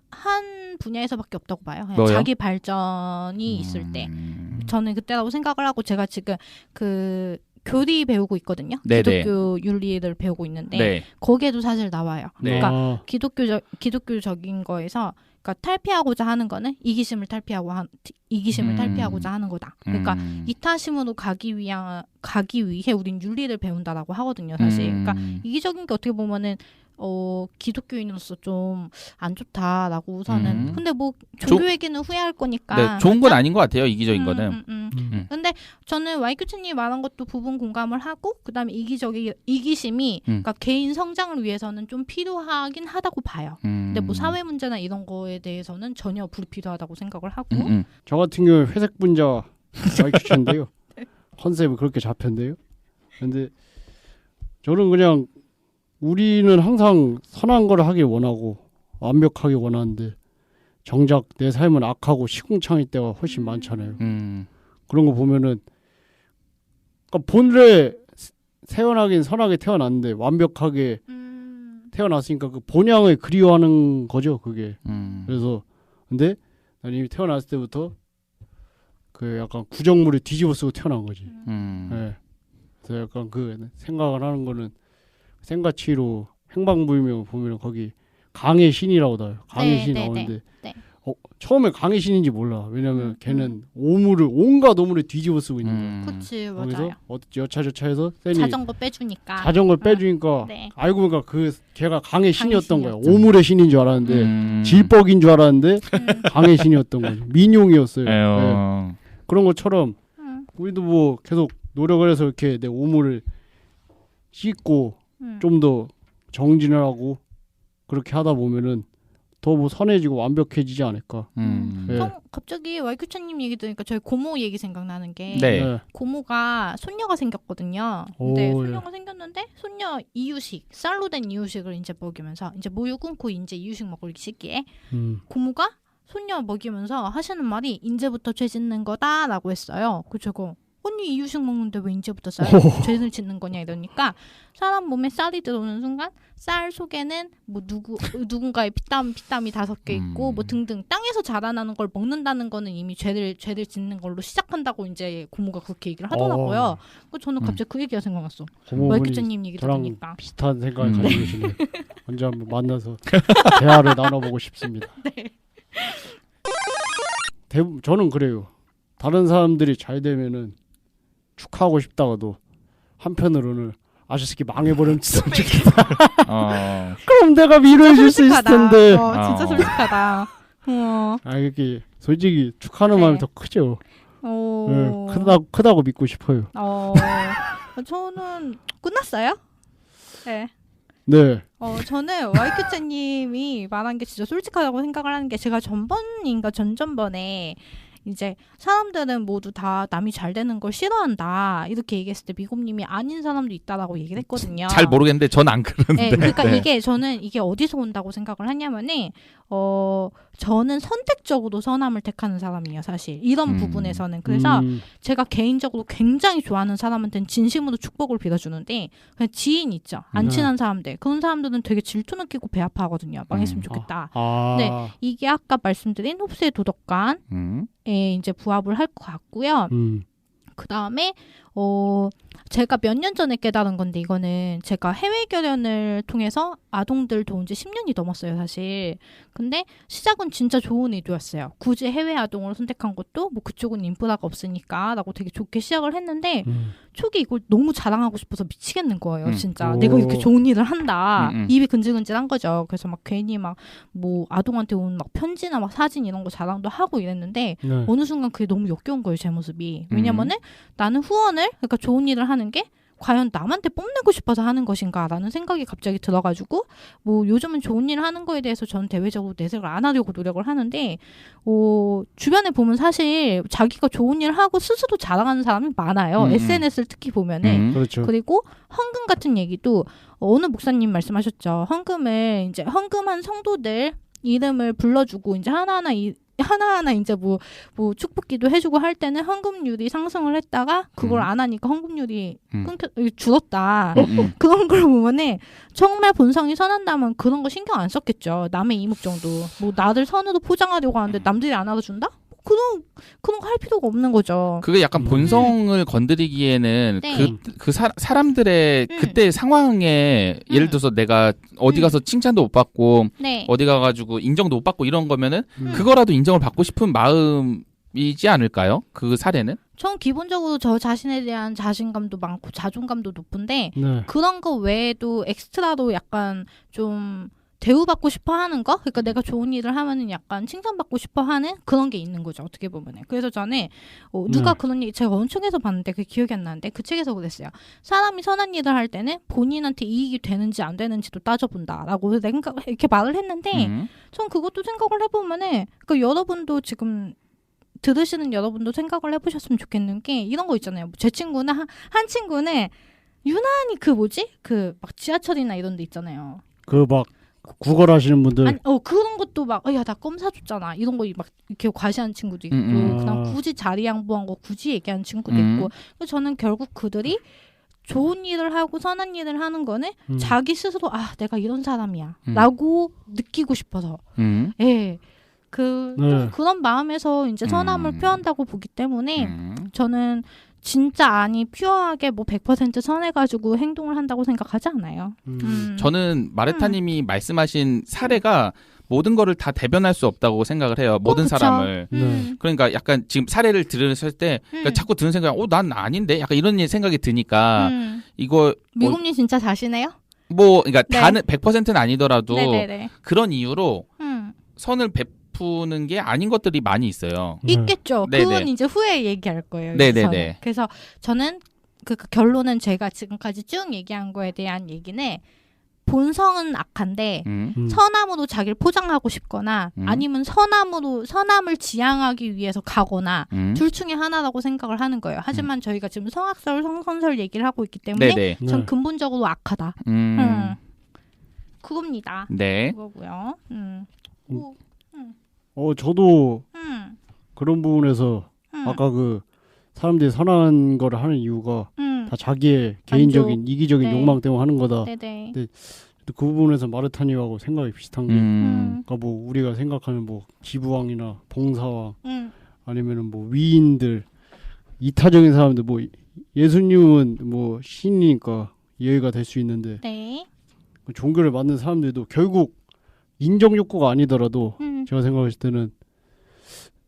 한 분야에서밖에 없다고 봐요. 뭐요? 자기 발전이 있을 때. 저는 그때라고 생각을 하고 제가 지금 그 교리 배우고 있거든요. 기독교 윤리를 배우고 있는데 거기에도 사실 나와요. 그러니까 기독교적인 거에서 그러니까 탈피하고자 하는 거는 이기심을 탈피하고자 하는 거다. 그러니까 이타심으로 가기 위한 가기 위해 우린 윤리를 배운다라고 하거든요, 사실. 그러니까 이기적인 게 어떻게 보면은 기독교인으로서 좀 안 좋다라고 우선은. 근데 뭐 종교 얘기는 후회할 거니까. 네, 좋은 건 아닌 것 같아요, 이기적인 거는. 근데 저는 와이큐츠님이 말한 것도 부분 공감을 하고, 그다음에 이기심이 그러니까 개인 성장을 위해서는 좀 필요하긴 하다고 봐요. 근데 뭐 사회 문제나 이런 거에 대해서는 전혀 불필요하다고 생각을 하고. 저 같은 경우에 회색 분자 와이큐츠인데요. 컨셉이 그렇게 잡혔는데요. 근데 저는 그냥 우리는 항상 선한 걸 하길 원하고 완벽하게 원하는데 정작 내 삶은 악하고 시궁창일 때가 훨씬 많잖아요. 그런 거 보면은 그러니까 본래 태어나긴 선하게 태어났는데 완벽하게 태어났으니까 그 본향을 그리워하는 거죠, 그게. 그래서 근데 난 이미 태어났을 때부터 그 약간 구정물을 뒤집어 쓰고 태어난 거지. 네. 그래서 약간 그 생각을 하는 거는 생가치로 행방불명 보면 거기 강의 신이라고 나와요. 강의 신이 나오는데 처음에 강의 신인지 몰라. 왜냐면 걔는 온갖 오물을 뒤집어 쓰고 있는 거야. 그치, 거기서 맞아요. 여차저차해서 자전거 빼주니까 네. 알고 보니까 걔가 강의 신이었던 거야. 오물의 신인 줄 알았는데 질뻑인 줄 알았는데 강의 신이었던 거죠. 민용이었어요. 네. 그런 것처럼 우리도 뭐 계속 노력을 해서 이렇게 내 오물을 씻고 좀 더 정진을 하고 그렇게 하다 보면은 더 뭐 선해지고 완벽해지지 않을까. 네. 갑자기 와이큐차님 얘기 들으니까 저희 고모 얘기 생각나는 게 고모가 손녀가 생겼거든요. 근데 손녀가 생겼는데 손녀 이유식, 쌀로 된 이유식을 이제 먹이면서 이제 모유 끊고 이제 이유식 먹을 시기에 고모가 손녀 먹이면서 하시는 말이 이제부터 죄 짓는 거다라고 했어요. 그리고 언니 이유식 먹는데 왜 이제부터 죄를 짓는 거냐 이러니까 사람 몸에 쌀이 들어오는 순간 쌀 속에는 뭐 누군가의 피땀이 다 섞여 있고 뭐 등등 땅에서 자라나는 걸 먹는다는 거는 이미 죄를 짓는 걸로 시작한다고 이제 고모가 그렇게 얘기를 하더라고요. 저는 갑자기 그 얘기가 생각났어. 와이큐츠님 얘기 들으니까 비슷한 생각을 가지고 계시네요. 언제 한번 만나서 대화를 나눠보고 싶습니다. 네. 저는 그래요. 다른 사람들이 잘 되면은 축하하고 싶다가도 한편으로는 저 새끼 망해버리면 진짜 좋겠다. 그럼 내가 위로해줄 수 있을 텐데. 진짜 솔직하다. 이렇게 솔직히 축하하는 마음이 더 크죠. 네, 크다고 믿고 싶어요. 저는 끝났어요. 네. 네. 저는 와이큐츠님이 말한 게 진짜 솔직하다고 생각을 하는 게 제가 전전번에 이제 사람들은 모두 다 남이 잘 되는 걸 싫어한다 이렇게 얘기했을 때 미곰님이 아닌 사람도 있다라고 얘기를 했거든요. 잘 모르겠는데 전 안 그러는데. 네, 그러니까 저는 이게 어디서 온다고 생각을 하냐면은 저는 선택적으로 선함을 택하는 사람이에요, 사실. 이런 부분에서는. 그래서 제가 개인적으로 굉장히 좋아하는 사람한테는 진심으로 축복을 빌어주는데 그냥 지인 있죠. 안 친한 사람들. 그런 사람들은 되게 질투 느끼고 배 아파하거든요. 망했으면 좋겠다. 근데 이게 아까 말씀드린 흡수의 도덕관에 이제 부합을 할 것 같고요. 그 다음에 제가 몇 년 전에 깨달은 건데 이거는 제가 해외 결연을 통해서 아동들 도운 지 10년이 넘었어요, 사실. 근데 시작은 진짜 좋은 의도였어요. 굳이 해외 아동을 선택한 것도 뭐 그쪽은 인프라가 없으니까 라고 되게 좋게 시작을 했는데 초기 이걸 너무 자랑하고 싶어서 미치겠는 거예요, 진짜. 내가 이렇게 좋은 일을 한다. 입이 근질근질한 거죠. 그래서 막 괜히 막 뭐 아동한테 온 막 편지나 막 사진 이런 거 자랑도 하고 이랬는데 어느 순간 그게 너무 역겨운 거예요, 제 모습이. 왜냐면은 나는 후원을, 그러니까 좋은 일을 하는 게 과연 남한테 뽐내고 싶어서 하는 것인가라는 생각이 갑자기 들어가지고 뭐 요즘은 좋은 일 하는 거에 대해서 저는 대외적으로 내색을 안 하려고 노력을 하는데 주변에 보면 사실 자기가 좋은 일 하고 스스로 자랑하는 사람이 많아요. SNS를 특히 보면은. 그렇죠. 그리고 헌금 같은 얘기도 어느 목사님 말씀하셨죠. 헌금을 이제 헌금한 성도들 이름을 불러주고 이제 하나하나 이제 뭐 축복기도 해주고 할 때는 헌금률이 상승을 했다가 그걸 안 하니까 헌금률이 줄었다. 그런 걸 보면은 정말 본성이 선한다면 그런 거 신경 안 썼겠죠. 남의 이목 정도. 뭐 나를 선으로 포장하려고 하는데 남들이 안 알아준다? 그런 거 할 필요가 없는 거죠. 그게 약간 본성을 건드리기에는 사람들의 그때 상황에 예를 들어서 내가 어디 가서 칭찬도 못 받고 어디 가가지고 인정도 못 받고 이런 거면은 그거라도 인정을 받고 싶은 마음 이지 않을까요? 그 사례는? 전 기본적으로 저 자신에 대한 자신감도 많고 자존감도 높은데 네. 그런 거 외에도 엑스트라로 약간 좀 대우받고 싶어 하는 거? 그러니까 내가 좋은 일을 하면은 약간 칭찬받고 싶어 하는 그런 게 있는 거죠. 어떻게 보면은. 그래서 전에 누가 그런 얘기 제가 어느 책에서 봤는데 그게 기억이 안 나는데 그 책에서 그랬어요. 사람이 선한 일을 할 때는 본인한테 이익이 되는지 안 되는지도 따져본다라고 이렇게 말을 했는데 전 그것도 생각을 해보면은 그러니까 여러분도 지금 들으시는 여러분도 생각을 해보셨으면 좋겠는 게 이런 거 있잖아요. 제 친구는 한 친구는 유난히 그 막 지하철이나 이런 데 있잖아요. 그 막 구걸하시는 분들. 아니, 그런 것도 막, 야, 나 껌 사줬잖아. 이런 거 막 이렇게 과시하는 친구도 있고, 그다음 굳이 자리 양보한 거 굳이 얘기하는 친구도 있고. 그래서 저는 결국 그들이 좋은 일을 하고 선한 일을 하는 거는 자기 스스로, 내가 이런 사람이야. 라고 느끼고 싶어서. 예. 좀 그런 마음에서 이제 선함을 표한다고 보기 때문에 저는 진짜 퓨어하게 뭐 100% 선해가지고 행동을 한다고 생각하지 않아요. 저는 마르타님이 말씀하신 사례가 모든 거를 다 대변할 수 없다고 생각을 해요. 모든 그쵸. 사람을. 그러니까 약간 지금 사례를 들으실 때 그러니까 자꾸 드는 생각이 난 아닌데? 약간 이런 생각이 드니까 이거 미국님 진짜 자신해요? 그러니까 네. 다는 100%는 아니더라도 네네네. 그런 이유로 선을 베푸는 게 아닌 것들이 많이 있어요. 있겠죠. 네네. 그건 이제 후에 얘기할 거예요. 네네네. 그래서 저는 그 결론은 제가 지금까지 쭉 얘기한 거에 대한 얘기는 본성은 악한데 선함으로 자기를 포장하고 싶거나 아니면 선함을 지향하기 위해서 가거나 둘 중에 하나라고 생각을 하는 거예요. 하지만 저희가 지금 성악설, 성선설 얘기를 하고 있기 때문에 네네. 전 근본적으로 악하다. 그겁니다. 네. 그거고요. 저도 그런 부분에서 아까 그 사람들이 선한 거를 하는 이유가 다 자기의 개인적인 이기적인 네. 욕망 때문에 하는 거다. 네네. 근데 그 부분에서 마르타님하고 생각이 비슷한 게 그러니까 뭐 우리가 생각하는 뭐 지부왕이나 봉사왕 아니면은 뭐 위인들 이타적인 사람들 뭐 예수님은 뭐 신이니까 이해가 될 수 있는데 네. 종교를 맡는 사람들도 결국 인정 욕구가 아니더라도 제가 생각했을 때는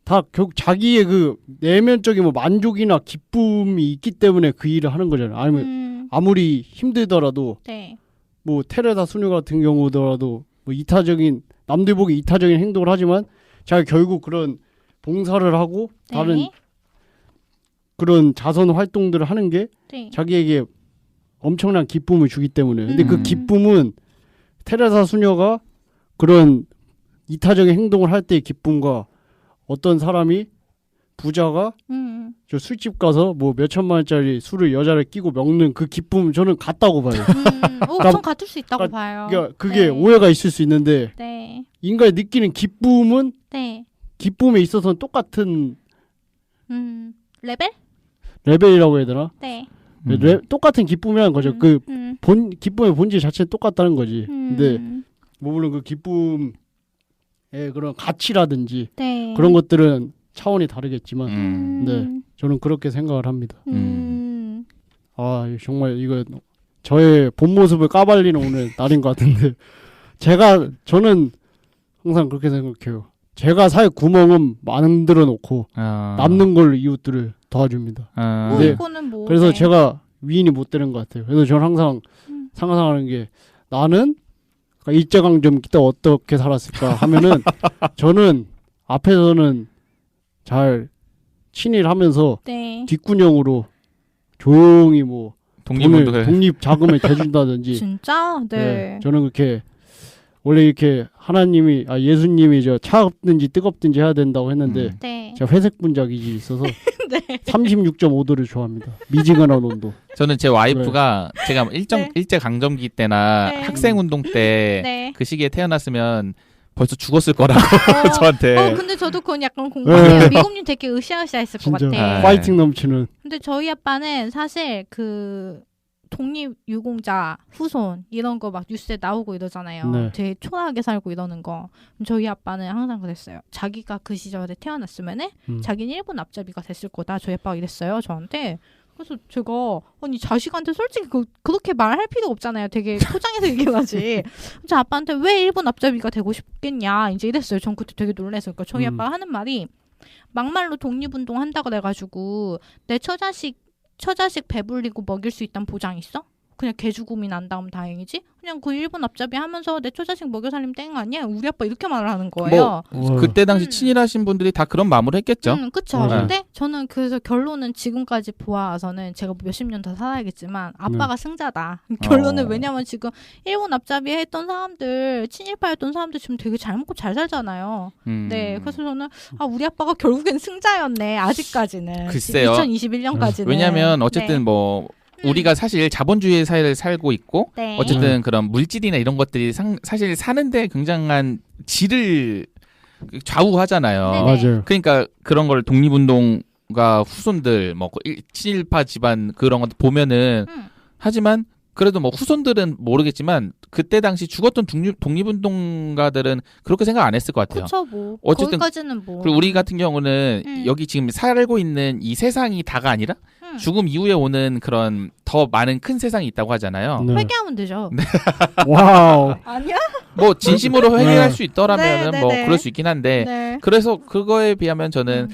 다 결국 자기의 그 내면적인 뭐 만족이나 기쁨이 있기 때문에 그 일을 하는 거잖아요. 아니면 아무리 힘들더라도 네. 뭐 테레사 수녀 같은 경우더라도 뭐 이타적인 남들 보기 이타적인 행동을 하지만 자기가 결국 그런 봉사를 하고 다른 네. 그런 자선 활동들을 하는 게 네. 자기에게 엄청난 기쁨을 주기 때문에 근데 그 기쁨은 테레사 수녀가 그런 이타적인 행동을 할 때의 기쁨과 어떤 사람이 부자가 저 술집 가서 뭐 몇천만 원짜리 술을 여자를 끼고 먹는 그 기쁨 저는 같다고 봐요. 전 같을 수 있다고 봐요. 그러니까 그게 네. 오해가 있을 수 있는데 네. 인간이 느끼는 기쁨은 네. 기쁨에 있어서는 똑같은 레벨? 레벨이라고 해야 되나? 네. 똑같은 기쁨이라는 거죠. 그 기쁨의 본질 자체는 똑같다는 거지. 근데 뭐 물론 그 기쁨의 그런 가치라든지 네. 그런 것들은 차원이 다르겠지만 네 저는 그렇게 생각을 합니다. 정말 이거 저의 본 모습을 까발리는 오늘 날인 것 같은데 저는 항상 그렇게 생각해요. 제가 살 구멍은 만들어 놓고 남는 걸 이웃들을 도와줍니다. 이거는 뭐 그래서 네. 제가 위인이 못 되는 것 같아요. 그래서 저는 항상 상상하는 게 나는 일제강점기 때 어떻게 살았을까 하면은 저는 앞에서는 잘 친일하면서 네. 뒷구녕으로 조용히 뭐 독립 자금을 대준다든지 진짜? 네. 저는 그렇게 원래 이렇게 하나님이 예수님이 차갑든지 뜨겁든지 해야 된다고 했는데 네. 제가 회색 분자기질이 있어서 네. 36.5도를 좋아합니다. 미지근한 온도. 저는 제 와이프가 제가 일제 강점기 때나 네. 학생 운동 때 그 네. 시기에 태어났으면 벌써 죽었을 거라고 저한테. 근데 저도 그건 약간 공감해요. 미국님 되게 으쌰으쌰했을 것 진짜 같아. 파이팅 넘치는. 근데 저희 아빠는 사실 그 독립유공자 후손 이런 거 막 뉴스에 나오고 이러잖아요. 네. 되게 초라하게 살고 이러는 거. 저희 아빠는 항상 그랬어요. 자기가 그 시절에 태어났으면은 자기는 일본 앞잡이가 됐을 거다. 저희 아빠가 이랬어요. 저한테. 그래서 제가 아니 자식한테 솔직히 그렇게 말할 필요 없잖아요. 되게 포장해서 얘기하지. 저 아빠한테 왜 일본 앞잡이가 되고 싶겠냐 이제 이랬어요. 전 그때 되게 놀라서. 그러니까 저희 아빠가 하는 말이 막말로 독립운동 한다고 그래가지고 내 처자식 배불리고 먹일 수 있다는 보장 있어? 그냥 개죽음이 난다면 다행이지. 그냥 그 일본 앞잡이 하면서 내 처자식 먹여 살림 땡 아니야? 우리 아빠 이렇게 말을 하는 거예요. 뭐 그때 당시 친일하신 분들이 다 그런 마음으로 했겠죠. 그쵸. 근데 저는 그래서 결론은 지금까지 보아서는 제가 몇십 년 더 살아야겠지만 아빠가 승자다. 결론은 왜냐면 지금 일본 앞잡이 했던 사람들, 친일파였던 사람들 지금 되게 잘 먹고 잘 살잖아요. 네, 그래서 저는 우리 아빠가 결국엔 승자였네. 아직까지는. 글쎄요. 2021년까지는. 왜냐면 어쨌든 뭐 우리가 사실 자본주의 사회를 살고 있고 네. 어쨌든 그런 물질이나 이런 것들이 사실 사는데 굉장한 질을 좌우하잖아요. 네네. 맞아요. 그러니까 그런 걸 독립운동가 후손들 뭐 친일파 집안 그런 것 보면은 하지만 그래도 뭐 후손들은 모르겠지만 그때 당시 죽었던 독립운동가들은 그렇게 생각 안 했을 것 같아요. 그쵸, 뭐. 어쨌든 거기까지는 뭐. 그리고 우리 같은 경우는 여기 지금 살고 있는 이 세상이 다가 아니라 죽음 이후에 오는 그런 더 많은 큰 세상이 있다고 하잖아요. 네. 회개하면 되죠. 네. 와우. 아니야? 뭐 진심으로 회개할 네. 수 있더라면 네, 뭐 네, 네. 그럴 수 있긴 한데 네. 그래서 그거에 비하면 저는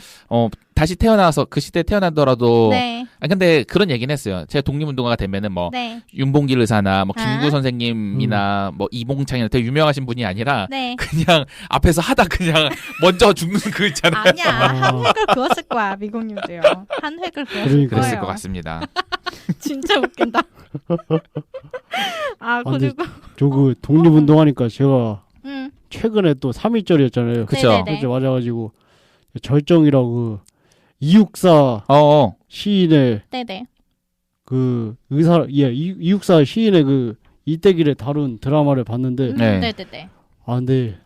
다시 태어나서 그 시대에 태어나더라도 네. 근데 그런 얘기는 했어요. 제가 독립운동가가 되면은 뭐 네. 윤봉길 의사나 뭐 김구 아. 선생님이나 뭐 이봉창이나 되게 유명하신 분이 아니라 네. 그냥 앞에서 하다 그냥 먼저 죽는 그 있잖아요. 아니야. 한 획을 그었을 거야. 미국님도요. 한 획을 그었을 그러니까. 그랬을 거예요. 것 같습니다. 진짜 웃긴다. 근데 그리고 저 그 독립운동하니까 제가 음. 최근에 또 3.1절이었잖아요. 그쵸. 네네네. 그때 맞아가지고 절정이라고 264 시인의 네네. 그 이육사 시인의 그 이때기를 다룬 드라마를 봤는데 네. 네네네. 근데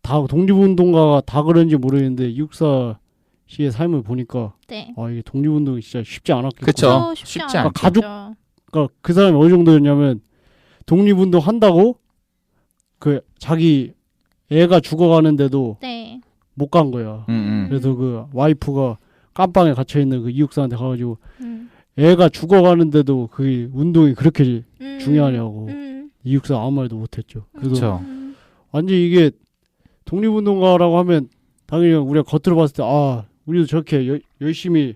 다 독립운동가가 다 그런지 모르겠는데 이육사 씨의 삶을 보니까 네. 이게 독립운동이 진짜 쉽지 않았겠구나. 그쵸. 쉽지 쉽지 않죠. 않죠. 가족- 그러니까 그 사람이 어느 정도였냐면 독립운동 한다고 그 자기 애가 죽어가는데도 네. 못 간 거야. 그래서 그 와이프가 깜빵에 갇혀 있는 그 이육사한테 가가지고 애가 죽어가는데도 그 운동이 그렇게 중요하냐고 이육사 아무 말도 못했죠. 그래서 그쵸. 완전 이게 독립운동가라고 하면 당연히 우리가 겉으로 봤을 때 우리도 저렇게 열심히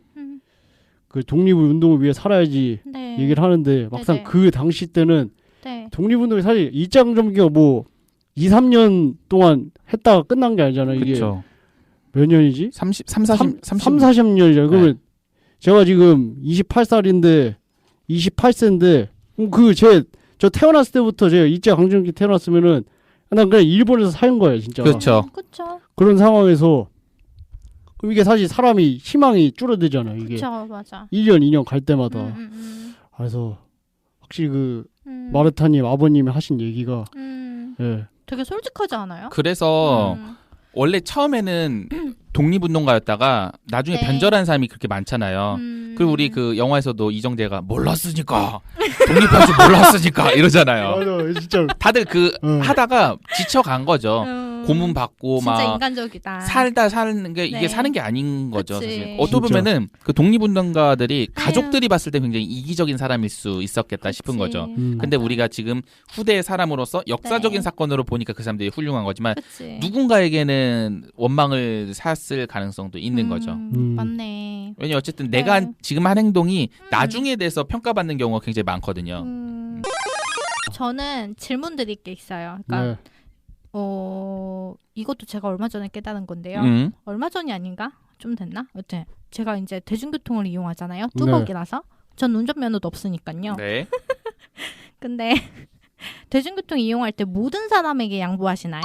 그 독립운동을 위해 살아야지 네. 얘기를 하는데 막상 네네. 그 당시 때는 네. 독립운동이 사실 일장점기가 뭐 2, 3년 동안 했다가 끝난 게 아니잖아요. 이게 그쵸. 몇 년이지? 40년이죠. 그러면 제가 지금 28살인데 28세인데 저 태어났을 때부터 제가 일제강점기 태어났으면은 난 그냥 일본에서 산 거예요, 진짜. 그렇죠. 그쵸. 그런 상황에서 그럼 이게 사실 사람이 희망이 줄어들잖아요. 이게 그쵸. 맞아. 1년, 2년 갈 때마다. 그래서 확실히 그 마르타님 아버님이 하신 얘기가 예. 되게 솔직하지 않아요? 그래서 원래 처음에는 독립운동가였다가 나중에 네. 변절한 사람이 그렇게 많잖아요. 그리고 우리 그 영화에서도 이정재가 몰랐으니까 독립할 줄 몰랐으니까 이러잖아요. 맞아, 진짜. 다들 하다가 지쳐간 거죠. 고문 받고 진짜 막 인간적이다. 살다 사는 게 이게 네. 사는 게 아닌 거죠. 그치. 사실 어떻게 진짜. 보면은 그 독립운동가들이 가족들이 봤을 때 굉장히 이기적인 사람일 수 있었겠다 싶은 그치. 거죠. 근데 우리가 지금 후대의 사람으로서 역사적인 네. 사건으로 보니까 그 사람들이 훌륭한 거지만 그치. 누군가에게는 원망을 샀을 가능성도 있는 거죠. 맞네. 왜냐 어쨌든 네. 내가 지금 한 행동이 나중에 대해서 평가받는 경우가 굉장히 많거든요. 저는 질문 드릴 게 있어요. 그러니까 네. 이것도 제가 얼마 전에 깨달은 건데요. 얼마 전이 아닌가? 좀 됐나? 여튼 제가 이제 대중교통을 이용하잖아요. 뚜벅이라서. 전 운전면허도 없으니까요. 네. 근데 대중교통 이용할 때 모든 사람에게 양보하시나요?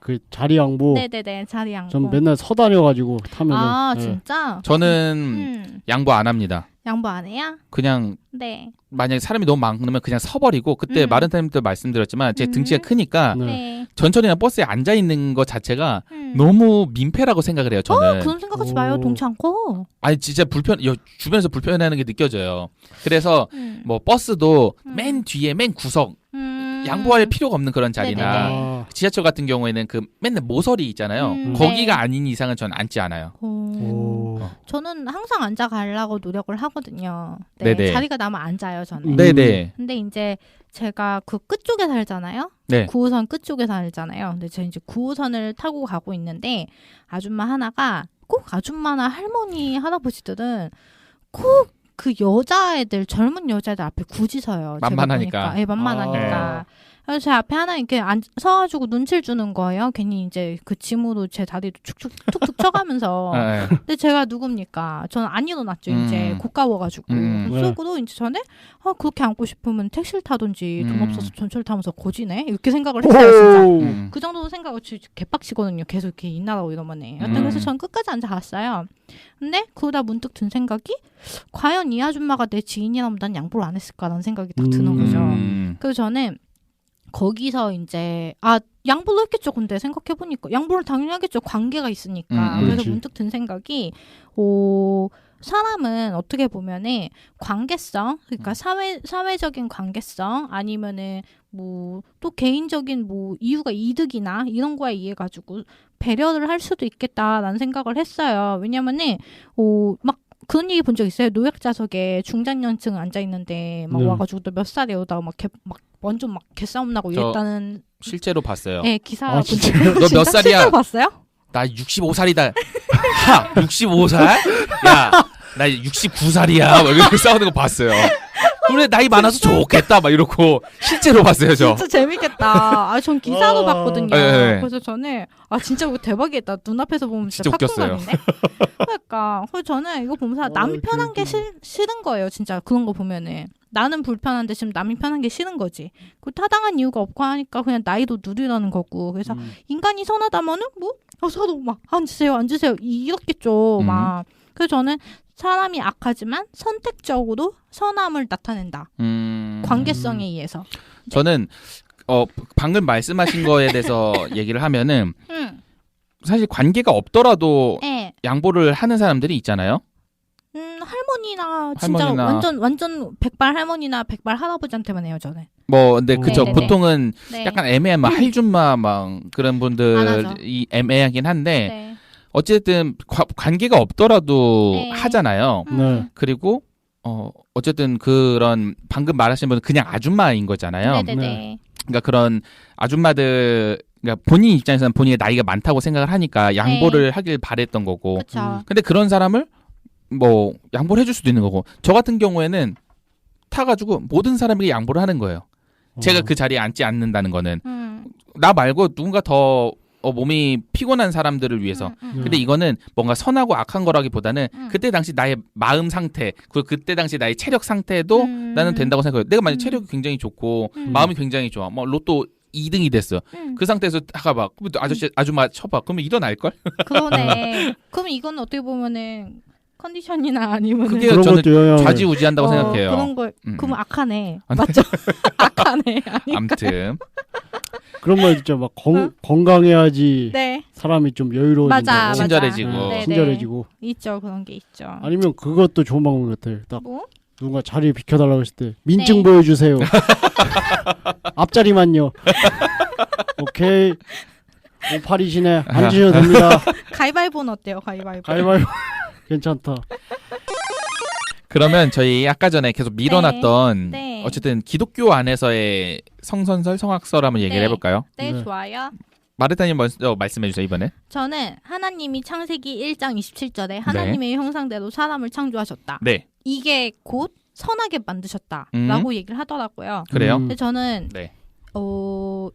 그 자리 양보. 네네네. 자리 양보. 전 맨날 서 다녀가지고 타면은. 네. 진짜? 저는 양보 안 합니다. 양보 안 해요? 그냥 네. 만약에 사람이 너무 많으면 그냥 서버리고 그때 마른타님도 말씀드렸지만 제 등치가 크니까 네. 전철이나 버스에 앉아 있는 것 자체가 음. 너무 민폐라고 생각을 해요. 저는. 그런 생각하지 마요. 동치 않고. 아니 진짜 주변에서 불편해하는 게 느껴져요. 그래서 뭐 버스도 맨 뒤에 맨 구석 양보할 필요가 없는 그런 자리나 네네네. 지하철 같은 경우에는 그 맨날 모서리 있잖아요. 거기가 네. 아닌 이상은 전 앉지 않아요. 저는 항상 앉아 가려고 노력을 하거든요. 네, 네네. 자리가 나면 앉아요, 저는. 네네. 근데 이제 제가 그 끝쪽에 살잖아요. 네. 9호선 끝쪽에 살잖아요. 근데 제가 이제 9호선을 타고 가고 있는데 아줌마 하나가 꼭 아줌마나 할머니 할아버지들은 꼭 그 여자애들 젊은 여자애들 앞에 굳이 서요. 만만하니까. 네, 만만하니까. 그래서 제 앞에 하나 이렇게 서가지고 눈치를 주는 거예요. 괜히 이제 그 짐으로 제 다리도 축축 툭툭 쳐가면서. 네. 근데 제가 누굽니까? 저는 안 일어났죠. 이제 고가워가지고. 그러고도 이제 전에 그렇게 앉고 싶으면 택시를 타든지 돈 없어서 전철 타면서 고지네 이렇게 생각을 했어요. 진짜. 그 정도 생각을 개빡치거든요. 계속 이렇게 인나라고 이러면. 여튼 그래서 전 끝까지 앉아갔어요. 근데 그러다 문득 든 생각이 과연 이 아줌마가 내 지인이라면 난 양보를 안 했을까라는 생각이 딱 드는 거죠. 그래서 저는 거기서 이제 양보를 했겠죠. 근데 생각해보니까 양보를 당연히 하겠죠. 관계가 있으니까. 그래서 문득 든 생각이 사람은 어떻게 보면은 관계성, 그러니까 사회적인 관계성 아니면은 뭐 또 개인적인 뭐 이유가 이득이나 이런 거에 의해 가지고 배려를 할 수도 있겠다라는 생각을 했어요. 왜냐면은 막 그런 얘기 본 적 있어요. 노약자석에 중장년층 앉아 있는데 막 와가지고 너 몇 살에 오다가 막 완전 막 개싸움 나고 이랬다는 실제로 봤어요. 네, 기사 본 적. 너 몇 살이야? 실제로 봤어요? 나 65살이다. 하, 65살? 야, 나 69살이야. 막 이렇게 싸우는 거 봤어요. 그래 나이 많아서 좋겠다 막 이러고 실제로 봤어요 저. 진짜 재밌겠다. 전 기사도 봤거든요. 네. 그래서 저는 진짜 이거 대박이겠다. 눈앞에서 보면 진짜 진짜 웃겼어요. 팝콘감인데. 그러니까 저는 이거 보면서 남이 편한 게 싫은 거예요. 진짜 그런 거 보면은 나는 불편한데 지금 남이 편한 게 싫은 거지. 그 타당한 이유가 없고 하니까 그냥 나이도 누리라는 거고. 그래서 인간이 선하다면은 뭐 서로 막 앉으세요 이렇겠죠. 막 그래서 저는 사람이 악하지만 선택적으로 선함을 나타낸다. 관계성에 의해서. 저는 방금 말씀하신 거에 대해서 얘기를 하면은 사실 관계가 없더라도 네. 양보를 하는 사람들이 있잖아요. 할머니나 진짜 완전 백발 할머니나 백발 할아버지한테만 해요 저는. 뭐 근데 그쵸. 네네네. 보통은 약간 애매한 막 할줌마 막 그런 분들이 애매하긴 한데. 네. 어쨌든 관계가 없더라도 하잖아요. 그리고 어쨌든 그런 방금 말하신 분은 그냥 아줌마인 거잖아요. 네네네. 그러니까 그런 아줌마들 그러니까 본인 입장에서는 본인의 나이가 많다고 생각을 하니까 양보를 하길 바랬던 거고. 그쵸. 근데 그런 사람을 뭐 양보를 해줄 수도 있는 거고. 저 같은 경우에는 타가지고 모든 사람에게 양보를 하는 거예요. 제가 그 자리에 앉지 않는다는 거는 나 말고 누군가 더 몸이 피곤한 사람들을 위해서. 근데 이거는 뭔가 선하고 악한 거라기보다는 그때 당시 나의 마음 상태, 그때 당시 나의 체력 상태도 나는 된다고 생각해요. 내가 만약 체력이 굉장히 좋고 마음이 굉장히 좋아. 뭐 로또 2등이 됐어. 그 상태에서 다가봐. 아줌마 쳐봐. 그러면 일어날걸? 그러네. 그럼 이건 어떻게 보면은 컨디션이나 아니면 그게 저는 좌지우지한다고 생각해요. 그런 거 그러면 악하네. 맞죠? 악하네. 아무튼 그런 거 진짜 막 건강해야지 네. 사람이 좀 여유로워진다. 친절해지고. 친절해지고. 있죠. 그런 게 있죠. 아니면 그것도 좋은 방법 같아요. 딱 뭐? 누군가 자리 비켜달라고 했을 때 민증 보여주세요. 앞자리만요. 오케이. 58이시네. 앉으셔도 됩니다. 가위바위보는 어때요? 가위바위보. 괜찮다. 그러면 저희 아까 전에 계속 밀어놨던 네. 어쨌든 기독교 안에서의 성선설, 성악설 한번 얘기를 해볼까요? 네, 좋아요. 마르타님 먼저 말씀해주세요 이번에. 저는 하나님이 창세기 1장 27절에 하나님의 형상대로 사람을 창조하셨다. 네. 이게 곧 선하게 만드셨다라고 얘기를 하더라고요. 그래요? 근데 저는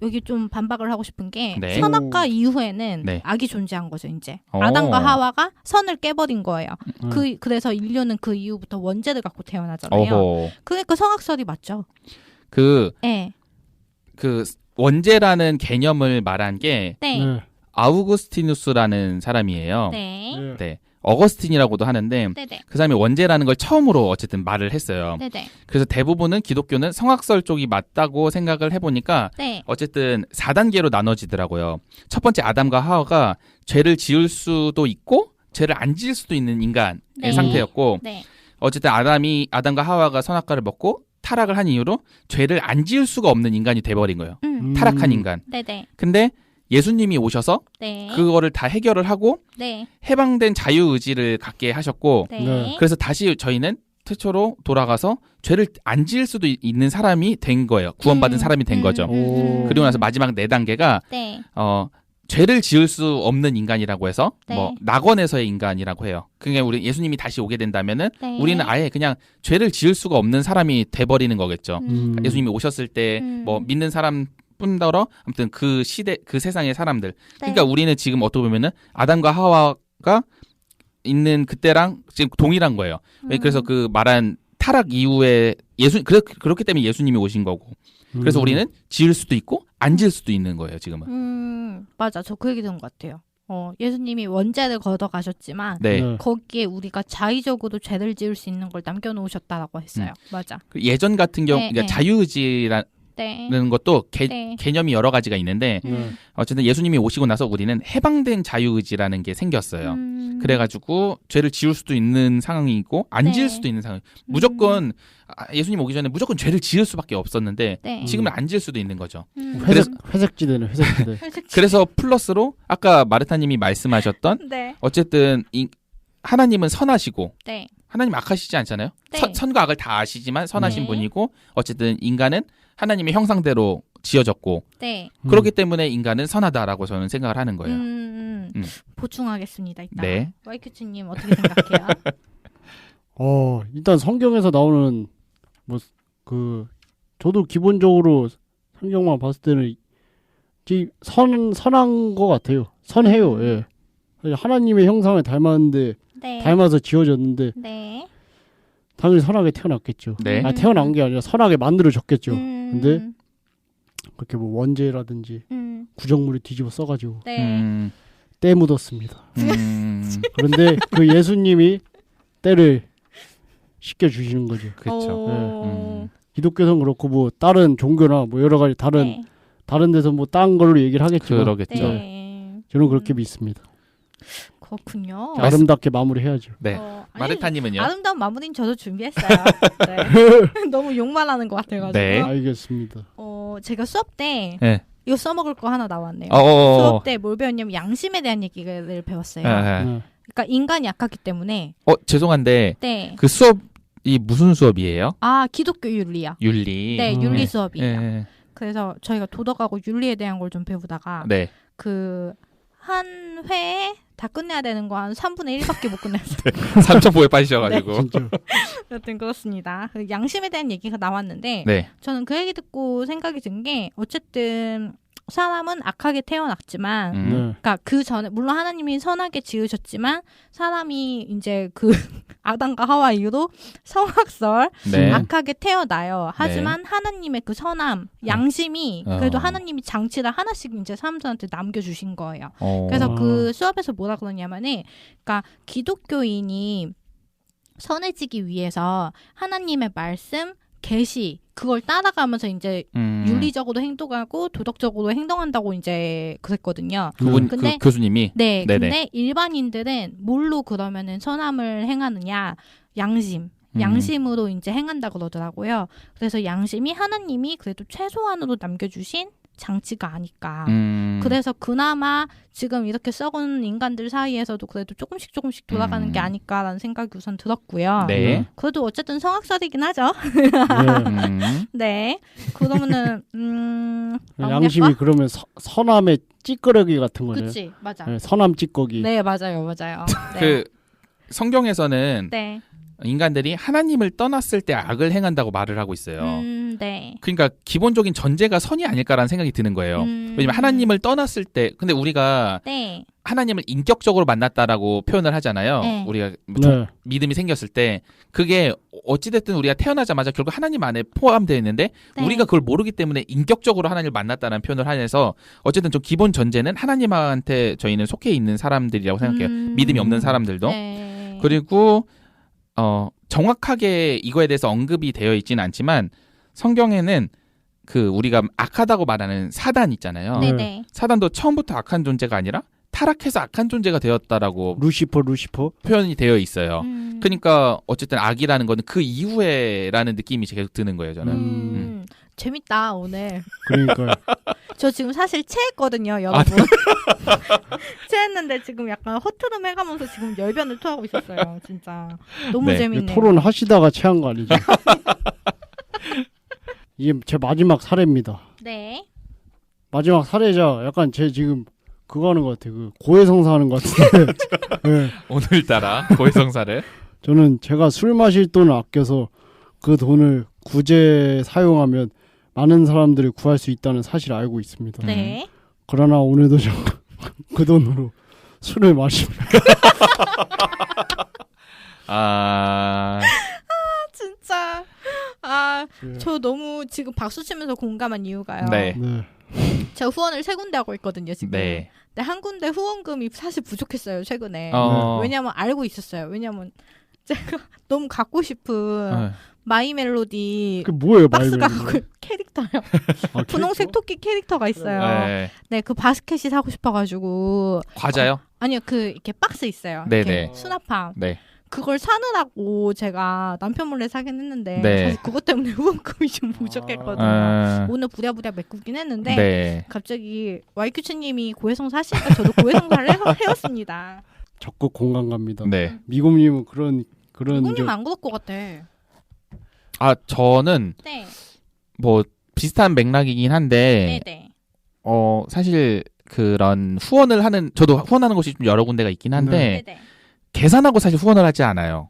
여기 좀 반박을 하고 싶은 게 선악과 이후에는 악이 존재한 거죠. 이제 아담과 하와가 선을 깨버린 거예요. 그래서 인류는 그 이후부터 원죄를 갖고 태어나잖아요. 그러니까 성악설이 맞죠. 그 원죄라는 개념을 말한 게 아우구스티누스라는 사람이에요. 네. 어거스틴이라고도 하는데 그 사람이 원죄라는 걸 처음으로 어쨌든 말을 했어요. 그래서 대부분은 기독교는 성악설 쪽이 맞다고 생각을 해보니까 어쨌든 4단계로 나눠지더라고요. 첫 번째 아담과 하와가 죄를 지을 수도 있고 죄를 안 지을 수도 있는 인간의 상태였고 어쨌든 아담과 하와가 선악과를 먹고 타락을 한 이유로 죄를 안 지을 수가 없는 인간이 돼버린 거예요. 타락한 인간. 네네. 근데 예수님이 오셔서 네. 그거를 다 해결을 하고 네. 해방된 자유의지를 갖게 하셨고 네. 네. 그래서 다시 저희는 태초로 돌아가서 죄를 안 지을 수도 있는 사람이 된 거예요. 구원받은 사람이 된 거죠. 그리고 나서 마지막 4단계가 네. 죄를 지을 수 없는 인간이라고 해서 네. 뭐 낙원에서의 인간이라고 해요. 그게 우리 예수님이 다시 오게 된다면은 네. 우리는 아예 그냥 죄를 지을 수가 없는 사람이 돼버리는 거겠죠. 예수님이 오셨을 때 뭐 믿는 사람 뿐더러 아무튼 그 시대 그 세상의 사람들. 그러니까 우리는 지금 어떻게 보면은 아담과 하와가 있는 그때랑 지금 동일한 거예요. 그래서 그 말한 타락 이후에 그렇기 때문에 예수님이 오신 거고. 그래서 우리는 지을 수도 있고 안 지을 수도 있는 거예요, 지금은. 맞아. 저 그 얘기 들은 것 같아요. 예수님이 원죄를 걷어가셨지만 네. 거기에 우리가 자의적으로 죄를 지을 수 있는 걸 남겨놓으셨다라고 했어요. 맞아. 예전 같은 경우 그러니까 자유의지라는 것도 개념이 여러 가지가 있는데 어쨌든 예수님이 오시고 나서 우리는 해방된 자유의지라는 게 생겼어요. 그래가지고 죄를 지을 수도 있는 상황이고 안 지을 수도 있는 상황. 무조건 예수님 오기 전에 무조건 죄를 지을 수밖에 없었는데 지금은 안 지을 수도 있는 거죠. 회색지대네 회색지대. 그래서 플러스로 아까 마르타님이 말씀하셨던 어쨌든 하나님은 선하시고 하나님 악하시지 않잖아요. 선과 악을 다 아시지만 선하신 분이고 어쨌든 인간은 하나님의 형상대로 지어졌고 그렇기 때문에 인간은 선하다라고 저는 생각을 하는 거예요. 보충하겠습니다. 이따. 네. 와이큐츠님 어떻게 생각해요? 일단 성경에서 나오는 저도 기본적으로 성경만 봤을 때는 선한 것 같아요. 선해요. 예. 하나님의 형상을 닮았는데 닮아서 지어졌는데 당연히 선하게 태어났겠죠. 태어난 게 아니라 선하게 만들어졌겠죠. 근데 그렇게 뭐 원죄라든지 구정물을 뒤집어 써가지고 때 묻었습니다. 그런데 그 예수님이 때를 씻겨주시는 거죠. 그렇죠. 기독교는 그렇고 뭐 다른 종교나 뭐 여러 가지 다른 데서 뭐 딴 걸로 얘기를 하겠지만 그러겠죠. 저는 그렇게 믿습니다. 그렇군요. 아름답게 마무리해야죠. 네. 마르타님은요? 아름다운 마무리는 저도 준비했어요. 너무 욕만 하는 것 같아가지고. 네. 알겠습니다. 제가 수업 때 이거 써먹을 거 하나 나왔네요. 수업 때 뭘 배웠냐면 양심에 대한 얘기를 배웠어요. 그러니까 인간이 약하기 때문에. 죄송한데 그 수업이 무슨 수업이에요? 기독교 윤리요. 윤리. 네, 윤리 수업이에요. 그래서 저희가 도덕하고 윤리에 대한 걸 좀 배우다가 한 회에 다 끝내야 되는 거 한 3분의 1밖에 못 끝냈어요. 3,000보에 빠지셔가지고. 여튼 그렇습니다. 양심에 대한 얘기가 나왔는데 저는 그 얘기 듣고 생각이 든 게 어쨌든 사람은 악하게 태어났지만 그러니까 그 전에 물론 하나님이 선하게 지으셨지만 사람이 이제 그 아담과 하와 이후로 성악설 악하게 태어나요. 하지만 하나님의 그 선함 양심이 그래도 하나님이 장치를 하나씩 이제 사람들한테 남겨주신 거예요. 그래서 그 수업에서 뭐라 그러냐면은 그러니까 기독교인이 선해지기 위해서 하나님의 말씀 계시 그걸 따라가면서 이제 윤리적으로 행동하고 도덕적으로 행동한다고 이제 그랬거든요. 근데 그 교수님이 근데 일반인들은 뭘로 그러면은 선함을 행하느냐? 양심으로 이제 행한다 그러더라고요. 그래서 양심이 하나님이 그래도 최소한으로 남겨주신 장치가 아닐까. 그래서 그나마 지금 이렇게 썩은 인간들 사이에서도 그래도 조금씩 돌아가는 게 아닐까라는 생각이 우선 들었고요. 그래도 어쨌든 성악설이긴 하죠. 그러면은 양심이 그러면 선함의 찌꺼기 같은 거네요. 그치, 맞아. 선함 찌꺼기. 네, 맞아요. 그 성경에서는 인간들이 하나님을 떠났을 때 악을 행한다고 말을 하고 있어요. 그러니까 기본적인 전제가 선이 아닐까라는 생각이 드는 거예요. 왜냐면 하나님을 떠났을 때 근데 우리가 하나님을 인격적으로 만났다라고 표현을 하잖아요. 우리가 믿음이 생겼을 때 그게 어찌됐든 우리가 태어나자마자 결국 하나님 안에 포함되어 있는데 우리가 그걸 모르기 때문에 인격적으로 하나님을 만났다는 표현을 하면서 어쨌든 좀 기본 전제는 하나님한테 저희는 속해 있는 사람들이라고 생각해요. 믿음이 없는 사람들도. 그리고 정확하게 이거에 대해서 언급이 되어 있지는 않지만 성경에는 그 우리가 악하다고 말하는 사단 있잖아요. 사단도 처음부터 악한 존재가 아니라 타락해서 악한 존재가 되었다라고 루시퍼 표현이 되어 있어요. 그러니까 어쨌든 악이라는 거는 그 이후에라는 느낌이 계속 드는 거예요, 저는. 재밌다 오늘. 그러니까요. 저 지금 사실 체했거든요, 여러분. 체했는데 지금 약간 허트름 해가면서 지금 열변을 토하고 있었어요. 진짜 너무 네. 재밌네요. 토론 하시다가 체한 거 아니죠? 이게 제 마지막 사례입니다. 네. 마지막 사례자 약간 제 지금 그거 하는 것 같아요. 그 고해성사 하는 것 같은데. 네. 오늘따라 고해성사를. 저는 제가 술 마실 돈을 아껴서 그 돈을 구제 사용하면 많은 사람들이 구할 수 있다는 사실을 알고 있습니다. 네. 그러나 오늘도 저 그 돈으로 술을 마십니다. 진짜. 저 너무 지금 박수 치면서 공감한 이유가요. 네. 네. 제가 후원을 3군데 하고 있거든요, 지금. 네. 근데 한 군데 후원금이 사실 부족했어요, 최근에. 왜냐면 알고 있었어요. 왜냐면 제가 너무 갖고 싶은 마이 멜로디 그 뭐예요, 박스가 마이멜로디? 캐릭터요. 분홍색 토끼 캐릭터가 있어요. 네, 그 바스켓이 사고 싶어가지고. 과자요? 아니요, 그 이렇게 박스 있어요. 네네. 수납함. 네. 그걸 사느라고 제가 남편 몰래 사긴 했는데 네. 사실 그것 때문에 후원금이 좀 부족했거든요. 오늘 부랴부랴 메꾸긴 했는데 네. 갑자기 YQ치님이 고해성사 하시니까 저도 고해성사를 해왔습니다. 적극 공감 갑니다. 네. 미곰님은 그런 미곰님 안 그럴 것 같아. 저는 네. 뭐 비슷한 맥락이긴 한데 네네. 사실 그런 후원을 하는 저도 후원하는 곳이 좀 여러 군데가 있긴 한데 네네. 계산하고 사실 후원을 하지 않아요.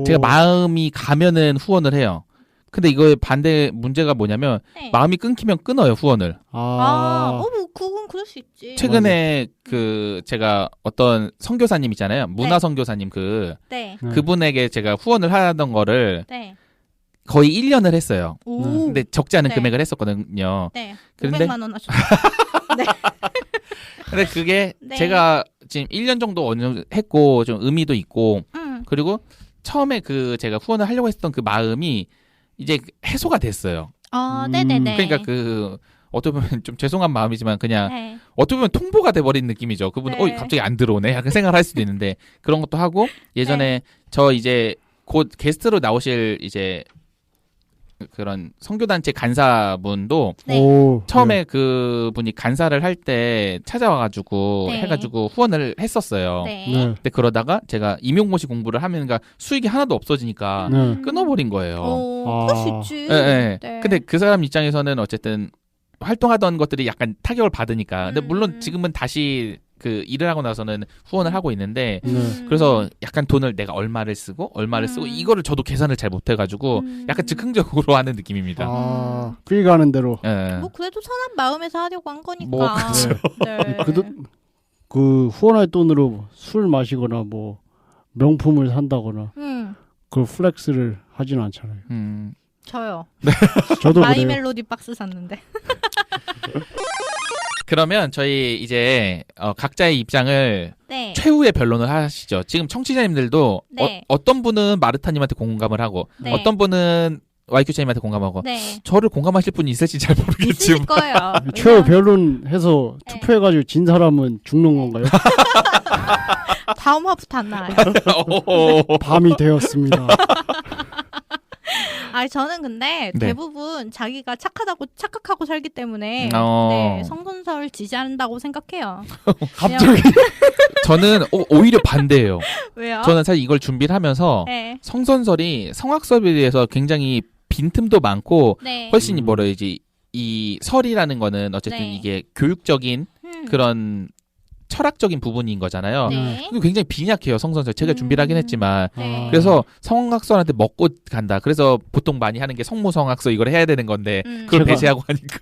제가 마음이 가면은 후원을 해요. 근데 이거의 반대 문제가 뭐냐면 네. 마음이 끊기면 끊어요, 후원을. 뭐 그건 그럴 수 있지. 최근에 제가 어떤 선교사님 있잖아요. 문화 선교사님 네. 그분에게 제가 후원을 하던 거를 네. 거의 1년을 했어요. 오. 근데 적지 않은 네. 금액을 했었거든요. 네. 그런데 500만 원 하셨어요. 네. 근데 그게 네. 제가 지금 1년 정도 어느 정도 했고 좀 의미도 있고 그리고 처음에 제가 후원을 하려고 했던 그 마음이 이제 해소가 됐어요. 네네네. 그러니까 어떻게 보면 좀 죄송한 마음이지만 그냥 네. 어떻게 보면 통보가 돼버린 느낌이죠. 그분 네. 갑자기 안 들어오네 약간 생각을 할 수도 있는데 그런 것도 하고 예전에 저 이제 곧 게스트로 나오실 이제 그런 선교단체 간사분도 처음에 그분이 간사를 할 때 찾아와가지고 해가지고 후원을 했었어요. 근데 그러다가 제가 임용고시 공부를 하면 수익이 하나도 없어지니까 끊어버린 거예요. 그럴 수 있지. 네. 근데 그 사람 입장에서는 어쨌든 활동하던 것들이 약간 타격을 받으니까. 근데 물론 지금은 다시 일을 하고 나서는 후원을 하고 있는데 그래서 약간 돈을 내가 얼마를 쓰고 이거를 저도 계산을 잘 못해가지고 약간 즉흥적으로 하는 느낌입니다. 필 가는 대로. 뭐 그래도 선한 마음에서 하려고 한 거니까. 뭐 그렇죠. 네. 그 후원할 돈으로 술 마시거나 뭐 명품을 산다거나 그 플렉스를 하진 않잖아요. 저요. 저도 마이 그래요. 멜로디 박스 샀는데. 그러면 저희 이제 각자의 입장을 최후의 변론을 하시죠. 지금 청취자님들도 어떤 분은 마르타님한테 공감을 하고 어떤 분은 YQC님한테 공감하고 저를 공감하실 분이 있을지 잘 모르겠지만 있을 거예요. 최후 변론해서 투표해가지고 진 사람은 죽는 건가요? 다음 화부터 안 나와요. 밤이 되었습니다. 저는 근데 대부분 자기가 착하다고 착각하고 살기 때문에 성선설 지지한다고 생각해요. 갑자기? 저는 오히려 반대예요. 왜요? 저는 사실 이걸 준비를 하면서 성선설이 성악설에 대해서 굉장히 빈틈도 많고 훨씬 이 설이라는 거는 어쨌든 이게 교육적인 그런 철학적인 부분인 거잖아요. 그리고 굉장히 빈약해요, 성선설. 제가 준비를 하긴 했지만. 그래서 성악설한테 먹고 간다. 그래서 보통 많이 하는 게 성모성악설 이걸 해야 되는 건데 그걸 배제하고 하니까.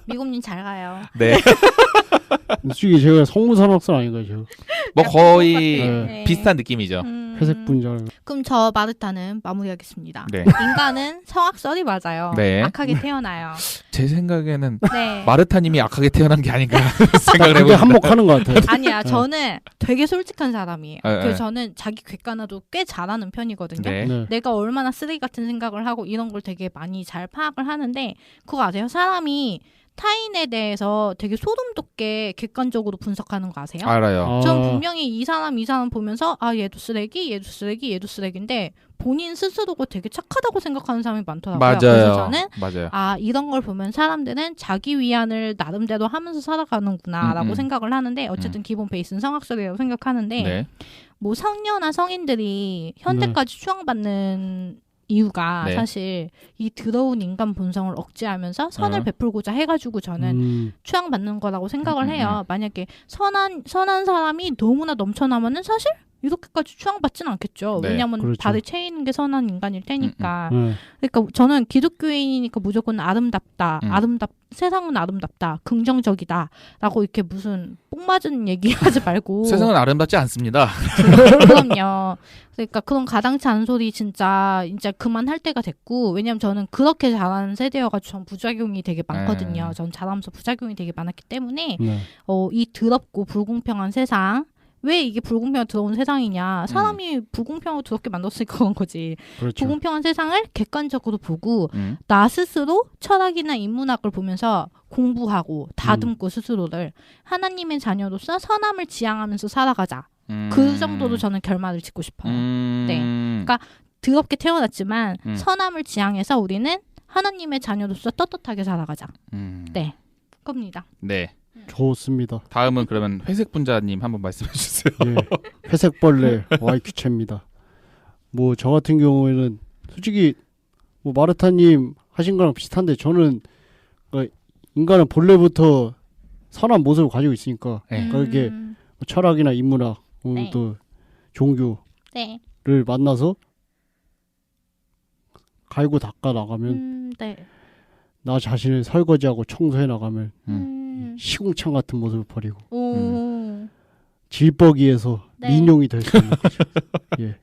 미국님 잘 가요. 네. 솔직히 제가 성무산악설 아닌가요, 제가? 뭐 거의 비슷한 느낌이죠. 회색 분자. 그럼 저 마르타는 마무리하겠습니다. 인간은 성악설이 맞아요. 악하게 태어나요. 제 생각에는 마르타님이 악하게 태어난 게 아닌가 생각을 해보니까 한몫하는 것 같아요. 아니야, 저는 되게 솔직한 사람이에요. 그래서 저는 자기 객관화도 꽤 잘하는 편이거든요. 내가 얼마나 쓰레기 같은 생각을 하고 이런 걸 되게 많이 잘 파악을 하는데 그거 아세요? 사람이 타인에 대해서 되게 소름 돋게 객관적으로 분석하는 거 아세요? 알아요. 전 분명히 이 사람 보면서 아 얘도 쓰레기, 얘도 쓰레기, 얘도 쓰레기인데 본인 스스로가 되게 착하다고 생각하는 사람이 많더라고요. 맞아요. 그래서 저는 맞아요. 아 이런 걸 보면 사람들은 자기 위안을 나름대로 하면서 살아가는구나라고 생각을 하는데 어쨌든 기본 베이스는 성악설이라고 생각하는데 네. 뭐 성녀나 성인들이 현대까지 추앙받는 이유가 네. 사실 이 더러운 인간 본성을 억제하면서 선을 베풀고자 해가지고 저는 추앙받는 거라고 생각을 해요. 만약에 선한 사람이 너무나 넘쳐나면은 사실 이렇게까지 추앙받지는 않겠죠. 네, 왜냐하면 그렇죠. 발에 채이는 게 선한 인간일 테니까. 그러니까 저는 기독교인이니까 무조건 아름답다. 세상은 아름답다. 긍정적이다. 라고 이렇게 무슨 뽕 맞은 얘기하지 말고. 세상은 아름답지 않습니다. 그럼요. 그러니까 그런 가당치 않은 소리 진짜 그만할 때가 됐고 왜냐면 저는 그렇게 자란 세대여가지고 전 부작용이 되게 많거든요. 전 자라면서 부작용이 되게 많았기 때문에 이 더럽고 불공평한 세상 왜 이게 불공평한 더러운 세상이냐 사람이 불공평하고 더럽게 만들었으니까 그런 거지. 그렇죠. 불공평한 세상을 객관적으로 보고 나 스스로 철학이나 인문학을 보면서 공부하고 다듬고 스스로를 하나님의 자녀로서 선함을 지향하면서 살아가자. 그 정도로 저는 결말을 짓고 싶어요. 네, 그러니까 더럽게 태어났지만 선함을 지향해서 우리는 하나님의 자녀로서 떳떳하게 살아가자. 네, 겁니다. 네. 좋습니다. 다음은 그러면 회색 분자님 한번 말씀해 주세요. 예, 회색벌레 YQ체입니다. 뭐 저 같은 경우에는 솔직히 뭐 마르타님 하신 거랑 비슷한데 저는 인간은 본래부터 선한 모습을 가지고 있으니까 그게 뭐 철학이나 인문학 네. 또 종교를 네. 만나서 갈고 닦아 나가면 네. 나 자신을 설거지하고 청소해 나가면 시궁창 같은 모습을 버리고 질퍽이에서 네. 민용이 될 수 있는 거죠. 예,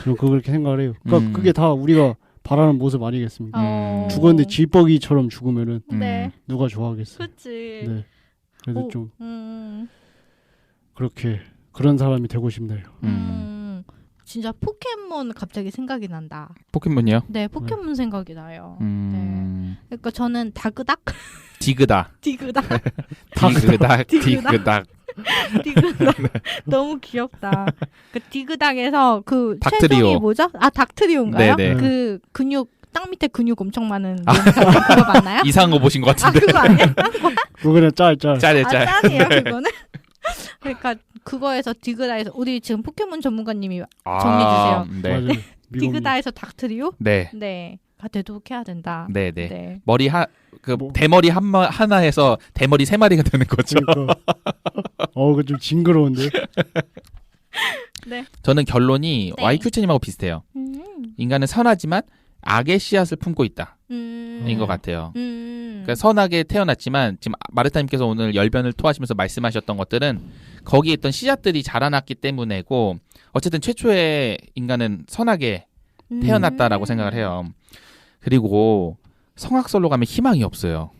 저는 그렇게 생각을 해요. 그러니까 그게 다 우리가 바라는 모습 아니겠습니까? 죽었는데 질퍽이처럼 죽으면은 네. 누가 좋아하겠어요. 그치. 네, 그래서 좀 그렇게 그런 사람이 되고 싶네요. 진짜 포켓몬 갑자기 생각이 난다. 포켓몬이요? 네, 포켓몬 생각이 나요. 네. 그러니까 저는 다그닥? 디그다. 디그닥. 디그닥. 너무 귀엽다. 그 디그닥에서 그 닥트리오. 최종이 뭐죠? 아, 닥트리오인가요? 네네. 그 근육 땅 밑에 근육 엄청 많은 그거 맞나요? 이상한 거 보신 것 아, 같은데. 그거 아니야? 딴 거야? 그거 그냥 짤. 짤이에요, 아, 짤. 짠이에요, 그거는? 그러니까 그거에서 디그다에서 우리 지금 포켓몬 전문가님이 정리해주세요. 네. 맞아요. 디그다에서 닥트리오? 네. 네. 되도록 해야 된다. 네네. 네. 머리 뭐. 대머리 하나에서 대머리 3마리가 되는 거죠. 그러니까. 그거 좀 징그러운데. 네. 저는 결론이 네. YQ체님하고 비슷해요. 인간은 선하지만 악의 씨앗을 품고 있다. 인 것 같아요. 그러니까 선하게 태어났지만 지금 마르타님께서 오늘 열변을 토하시면서 말씀하셨던 것들은 거기에 있던 씨앗들이 자라났기 때문이고 어쨌든 최초의 인간은 선하게 태어났다라고 생각을 해요. 그리고 성악설로 가면 희망이 없어요.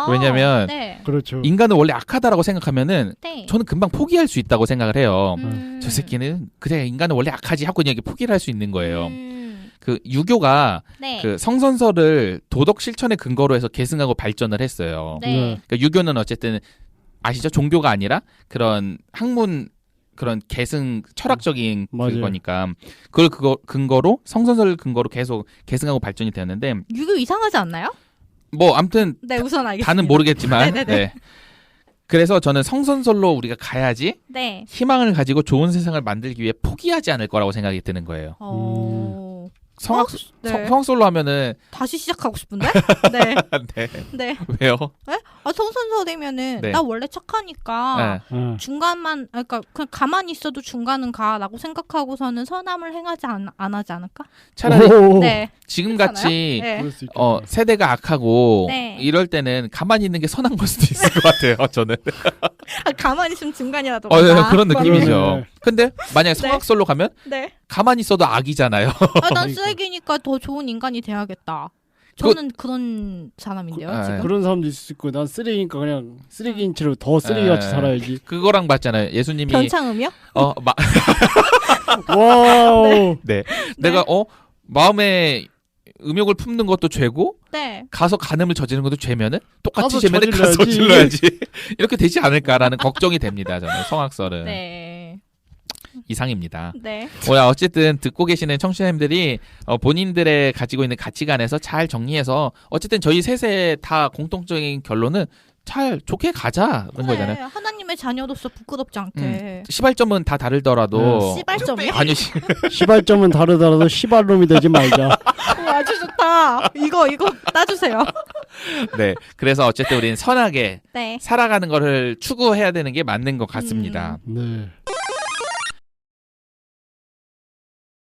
왜냐면 네. 그렇죠. 인간은 원래 악하다라고 생각하면은 네. 저는 금방 포기할 수 있다고 생각을 해요. 저 새끼는 그래 인간은 원래 악하지 하고 그냥 포기를 할 수 있는 거예요. 그 유교가 네. 그 성선설을 도덕 실천의 근거로 해서 계승하고 발전을 했어요. 네. 그러니까 유교는 어쨌든 아시죠? 종교가 아니라 그런 학문 그런 계승 철학적인 그거니까 그걸 근거로 성선설 근거로 계속 계승하고 발전이 되었는데 유교 이상하지 않나요? 뭐 아무튼 네, 우선 알겠습니다. 다는 모르겠지만 네네네. 네. 그래서 저는 성선설로 우리가 가야지 네. 희망을 가지고 좋은 세상을 만들기 위해 포기하지 않을 거라고 생각이 드는 거예요. 성악설로 하면은 다시 시작하고 싶은데? 네. 네. 네. 왜요? 네? 아, 성선설이면은 네. 나 원래 착하니까 네. 중간만 그러니까 그냥 가만히 있어도 중간은 가라고 생각하고서는 선함을 행하지 안 하지 않을까? 차라리 네. 지금 같이 네. 그럴 수 있겠다. 세대가 악하고 네. 이럴 때는 가만히 있는 게 선한 걸 수도 있을 것 같아요. 저는. 가만히 있으면 중간이라도 네, 간다. 그런 느낌이죠. 네. 근데 만약에 성악설로 가면 네. 가만히 있어도 악이잖아요. 난 쓰레기니까 더 좋은 인간이 돼야겠다. 저는 그런 사람인데요. 지금. 그런 사람도 있을 수 있고 난 쓰레기니까 그냥 쓰레기인 채로 더 쓰레기같이 살아야지. 그거랑 맞잖아요. 예수님이 변창음이요? 와우. 네. 내가 마음에 음욕을 품는 것도 죄고 네. 가서 간음을 저지르는 것도 죄면은 똑같이 가서 죄면은 가서 저질러야지. 저질러야지. 이렇게 되지 않을까라는 걱정이 됩니다. 저는 성악설은. 네. 이상입니다. 네. 어쨌든 듣고 계시는 청취자님들이 본인들의 가지고 있는 가치관에서 잘 정리해서 어쨌든 저희 셋의 다 공통적인 결론은 잘 좋게 가자는 거잖아요. 하나님의 자녀로서 부끄럽지 않게. 시발점은 다 다르더라도 시발점이요? 아니요. 시발점은 다르더라도 시발놈이 되지 말자. 아주 좋다. 이거 따주세요. 네. 그래서 어쨌든 우리는 선하게 네. 살아가는 거를 추구해야 되는 게 맞는 것 같습니다. 네.